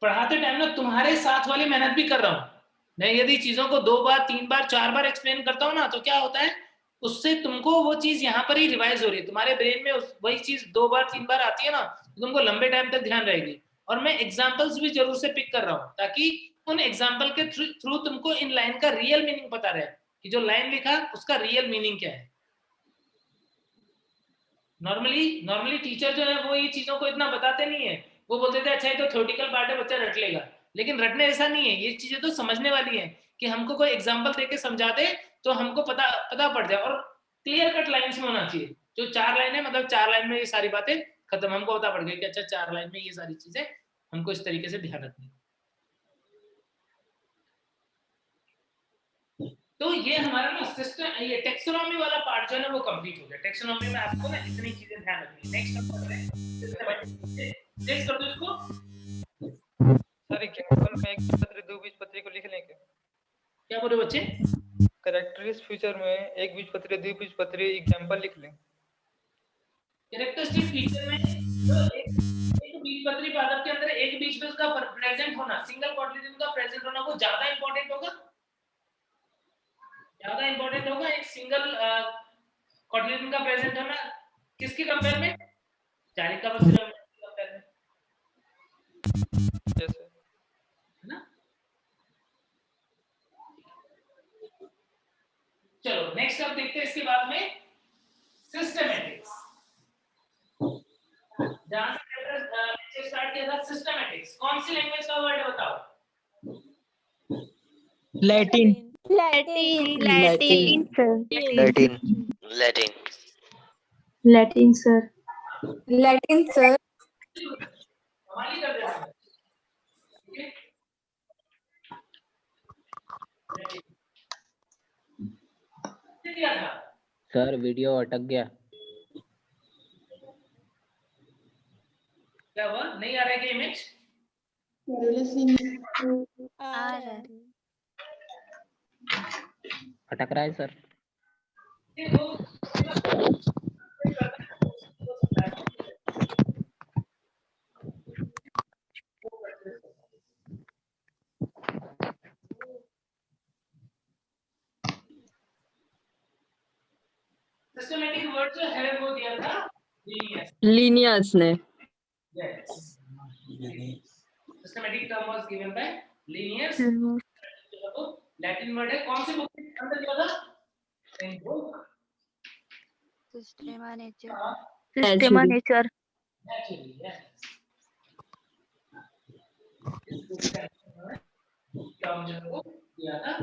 पढ़ाते टाइम ना तुम्हारे साथ वाली मेहनत भी कर रहा हूँ। मैं यदि चीजों को 2 बार 3 बार 4 बार एक्सप्लेन करता हूँ ना, तो क्या होता है उससे तुमको वो चीज यहाँ पर ही रिवाइज हो रही है। तुम्हारे ब्रेन में वही चीज 2 बार 3 बार आती है ना, तो तुमको लंबे टाइम तक ध्यान रहेगी। और मैं एग्जाम्पल्स भी जरूर से पिक कर रहा हूँ ताकि उन एग्जाम्पल के थ्रू तुमको इन लाइन का रियल मीनिंग पता रहे कि जो लाइन लिखा उसका रियल मीनिंग क्या है। नॉर्मली टीचर जो है वो ये चीजों को इतना बताते नहीं है, वो बोलते थे अच्छा ये तो थ्योरेटिकल पार्ट है, बच्चा रट लेगा, लेकिन रटने ऐसा नहीं है, ये चीजें तो समझने वाली है कि हमको कोई एग्जांपल देके समझा दे तो हमको पता पड़ जाए, और क्लियर कट लाइंस में होना चाहिए। जो 4 लाइन है मतलब 4 लाइन में ये सारी बातें खत्म, हमको पता पड़ गई कि अच्छा 4 लाइन में ये सारी चीजें हमको इस तरीके से ध्यान रखनी। तो ये हमारा ना सिस्टम, ये टेक्सोनॉमी वाला पार्ट जो है ना वो कंप्लीट हो गया। टेक्सोनॉमी में आपको ना इतनी चीजें ध्यान रखनी है। नेक्स्ट हम पढ़ रहे हैं, टेस्ट कर दो इसको। सर एग्जांपल में एक बीजपत्री दो बीजपत्री को लिख लें क्या? क्या बोले बच्चे? कैरेक्टरिस्टिक फीचर में एक बीजपत्री दो बीजपत्री एग्जांपल लिख लें। कैरेक्टरिस्टिक फीचर में जो एक बीजपत्री पादप के अंदर एक बीज में उसका प्रेजेंट होना, सिंगल कोटिलिडन का प्रेजेंट होना, वो ज्यादा इंपॉर्टेंट होगा, एक सिंगल कोटिलिडन का प्रेजेंट होना किसके कंपेयर में? जालिका बसिलम के कंपेयर में, जैसे है ना। चलो नेक्स्ट अब देखते हैं इसके बाद में सिस्टमैटिक्स। जहां से लेक्चर स्टार्ट किया था सिस्टमैटिक्स, कौन सी लैंग्वेज का वर्ड है बताओ? Latin. Latin Latin sir. Latin sir. कमाल ही कर देते हैं, ठीक है। क्या था सर वीडियो अटक गया। क्या हुआ? नहीं आ रहा है क्या इमेज? अटक रहा है सर। सिस्टमैटिक वर्ड जो है वो दिया था लीनियस ने। yes systematic term was given by Linnaeus। Latin word है, कौन से बुक के अंदर दिया था? In book Systema Naturae. Naturally yes. इस बुक के अंदर टर्म जो है वो दिया था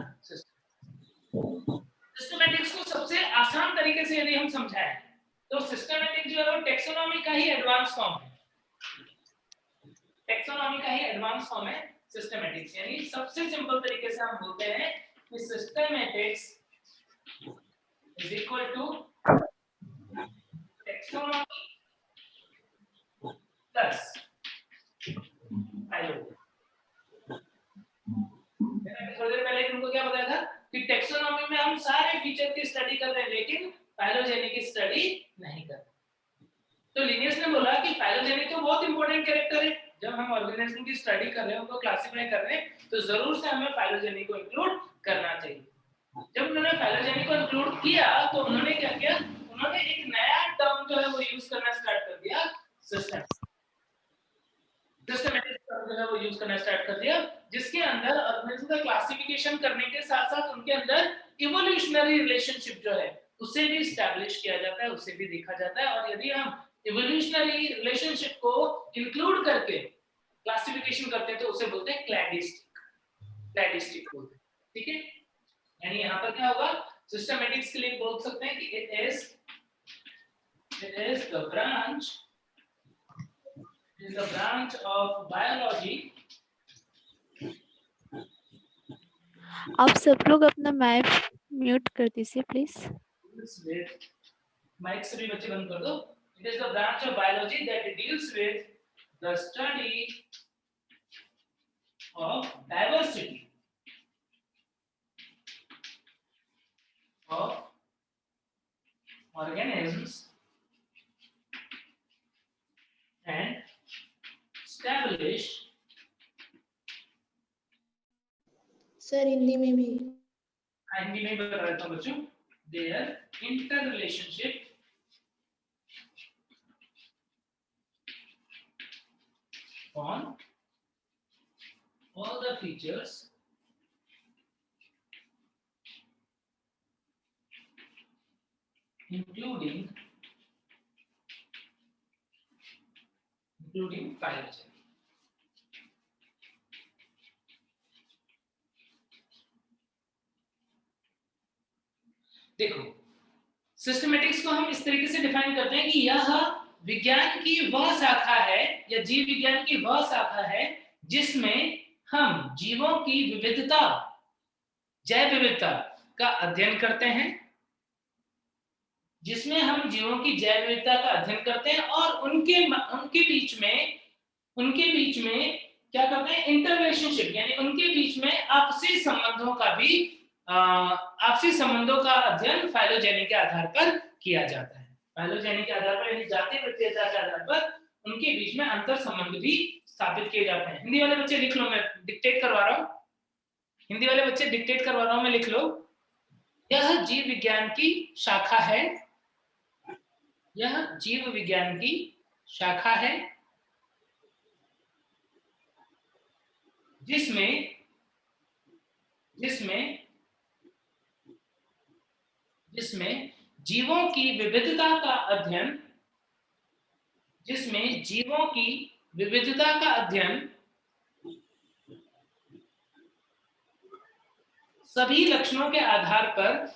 सिस्टमैटिक्स को सबसे आसान तरीके से यदि हम समझाएं तो सिस्टमैटिक जो है वो टेक्सोनॉमी का ही एडवांस फॉर्म है। टेक्सोनॉमी का ही एडवांस फॉर्म है सिस्टमैटिक्स, यानी सबसे सिंपल तरीके से हम बोलते हैं कि systematics is equal to taxonomy plus phylogeny. मैंने थोड़ी देर पहले तुमको क्या बताया था कि टेक्सोनॉमी में हम सारे फीचर की स्टडी कर रहे हैं लेकिन फाइलोजेनी की स्टडी नहीं कर रहे। तो लिनियस ने बोला कि फाइलोजेनी तो बहुत इंपॉर्टेंट कैरेक्टर है, जब हम ऑर्गेनिज्म की स्टडी कर रहे हैं, उनको क्लासिफाई कर रहे हैं, तो जरूर से हमें फाइलोजेनी को इंक्लूड करना चाहिए। जब उन्होंने फाइलोजेनी को इंक्लूड किया तो उन्होंने क्या किया, उन्होंने एक नया टर्म जो है वो यूज करना स्टार्ट कर दिया, सिस्टमैटिक टर्म जो है वो यूज करना स्टार्ट कर दिया, जिसके अंदर ऑर्गेनिज्म का क्लासिफिकेशन करने के साथ-साथ उनके अंदर इवोल्यूशनरी रिलेशनशिप जो है उसे भी एस्टैब्लिश किया जाता है, उसे भी देखा जाता है। और यदि हम इवोल्यूशनरी रिलेशनशिप को इंक्लूड करके क्लासिफिकेशन करते हैं तो उसे बोलते हैं क्लैडिस्टिक बोलते हैं, ठीक है। यानी यहाँ पर क्या होगा, सिस्टमैटिक्स के लिए बोल सकते हैं कि it is the branch of biology। आप सब लोग अपना मैप म्यूट कर दीजिए प्लीज। माइक से भी बच्चे बंद कर दो। It is the branch of biology that deals with the study of diversity of organisms and establish sir Hindi में भी। हिंदी में बता देता हूँ बच्चों, their interrelationship on all the features including including phylogeny. देखो, सिस्टमैटिक्स को हम इस तरीके से डिफाइन करते हैं कि यह विज्ञान की वह शाखा है या जीव विज्ञान की वह शाखा है जिसमें हम जीवों की विविधता, जैव विविधता का अध्ययन करते हैं, जिसमें हम जीवों की जैव विविधता का अध्ययन करते हैं और उनके बीच में क्या करते हैं, इंटररिलेशनशिप, यानी उनके बीच में आपसी संबंधों का अध्ययन फाइलोजेनी के आधार पर किया जाता है। फाइलोजेनी के आधार पर, यानी जाति वृत्तीयता के आधार पर उनके बीच में अंतर संबंध भी स्थापित किए जाते हैं। हिंदी वाले बच्चे लिख लो, मैं डिक्टेट करवा रहा हूं, हिंदी वाले बच्चे डिक्टेट करवा रहा हूं मैं, लिख लो। यह जीव विज्ञान की शाखा है, यह जीव विज्ञान की शाखा है जिसमें जीवों की विविधता का अध्ययन, जिसमें जीवों की विविधता का अध्ययन सभी लक्षणों के आधार पर,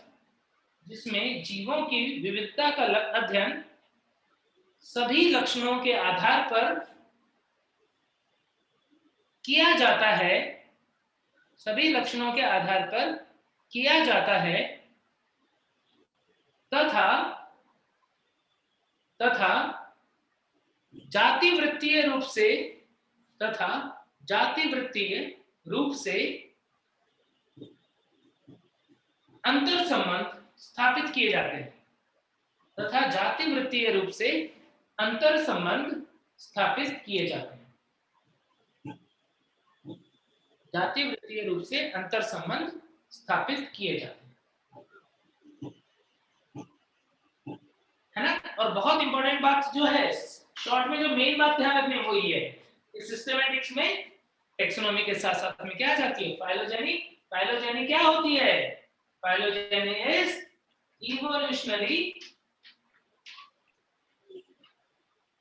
जिसमें जीवों की विविधता का अध्ययन सभी लक्षणों के आधार पर किया जाता है, सभी लक्षणों के आधार पर किया जाता है तथा जातिवृत्तीय रूप से अंतर संबंध स्थापित किए जाते हैं, तथा जातिवृत्तीय रूप से अंतर संबंध स्थापित किए जाते हैं, जातिवृत्तीय रूप से अंतर संबंध स्थापित किए जाते हैं, है ना। और बहुत इंपॉर्टेंट बात जो है, शॉर्ट में जो मेन बात ध्यान रखनी है वो ये है, इस सिस्टमैटिक्स में टेक्सोनॉमी के साथ साथ में क्या आ जाती है, फाइलोजेनी। फाइलोजेनी क्या होती है, phylogeny is evolutionary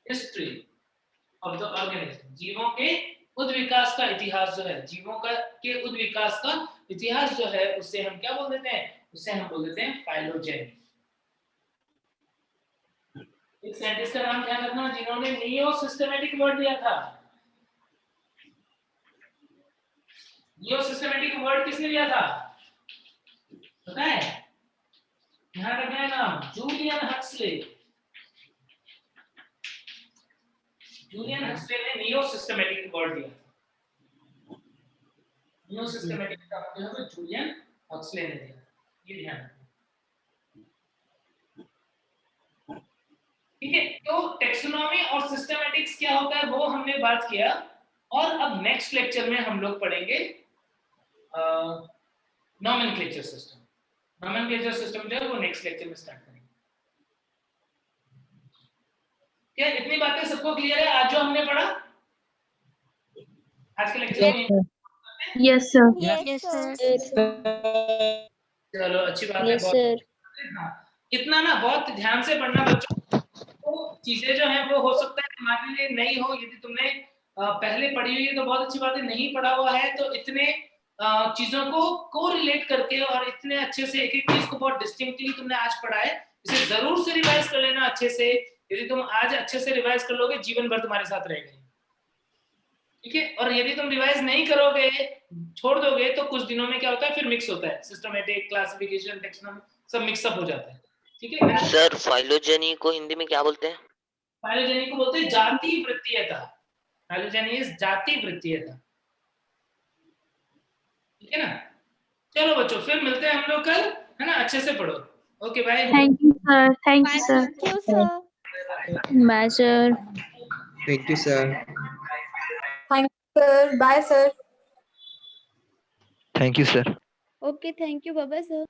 history of the organism. जीवों के उद्विकास का इतिहास जो है, जीवों के उद्विकास का इतिहास जो है, उससे हम क्या बोल देते हैं, उससे हम बोल देते हैं फाइलोजेनी। एक साइंटिस्ट का नाम ध्यान रखना जिन्होंने नियो सिस्टमैटिक वर्ड दिया था। नियो सिस्टमैटिक वर्ड किसने दिया था पता है, ध्यान रखना है नाम, जूलियन हक्सले। जूलियन हक्सले ने नियो सिस्टमैटिक वर्ड दिया था। नियो सिस्टमैटिक का मतलब जूलियन हक्सले ने दिया, ये ध्यान रखना। ठीक है, तो टेक्सोनॉमी और सिस्टमैटिक्स क्या होता है वो हमने बात किया, और अब नेक्स्ट लेक्चर में हम लोग पढ़ेंगे नोमेनक्लेचर सिस्टम। नोमेनक्लेचर सिस्टम जो है वो नेक्स्ट लेक्चर में स्टार्ट करेंगे। क्या इतनी बातें सबको क्लियर है आज जो हमने पढ़ा आज के लेक्चर में? Yes sir. Yes sir. चलो अच्छी बात है, बहुत हाँ, इतना ना बहुत ध्यान से पढ़ना बच्चों। तो चीजें जो हैं वो हो सकता है तुम्हारे लिए नई हो, यदि तुमने पहले पढ़ी हुई है तो बहुत अच्छी बात है, नहीं पढ़ा हुआ है तो इतने चीजों को रिलेट करके और इतने अच्छे से एक एक चीज को बहुत डिस्टिंक्टली तुमने आज पढ़ा है, इसे जरूर से रिवाइज कर लेना अच्छे से। यदि तुम आज अच्छे से रिवाइज कर लोगे जीवन भर तुम्हारे साथ रहेगा, ठीक है। और यदि तुम रिवाइज नहीं करोगे, छोड़ दोगे, तो कुछ दिनों में क्या होता है फिर मिक्स होता है, सिस्टमैटिक, क्लासिफिकेशन, टेक्सोनॉमी सब मिक्सअप हो जाता है, ठीक है। सर फाइलोजेनी को हिंदी में क्या बोलते हैं? फाइलोजेनी को बोलते हैं जाति वृत्तीयता। फाइलोजेनी इज जाति वृत्तीयता, ठीक है ना। चलो बच्चों फिर मिलते हैं हम लोग कल, है ना। अच्छे से पढ़ो, okay bye. Thank you sir. Thank you sir. Thank you sir. Bye sir. Thank you sir. Sir bye sir. Thank you sir. Okay thank you, bye bye sir.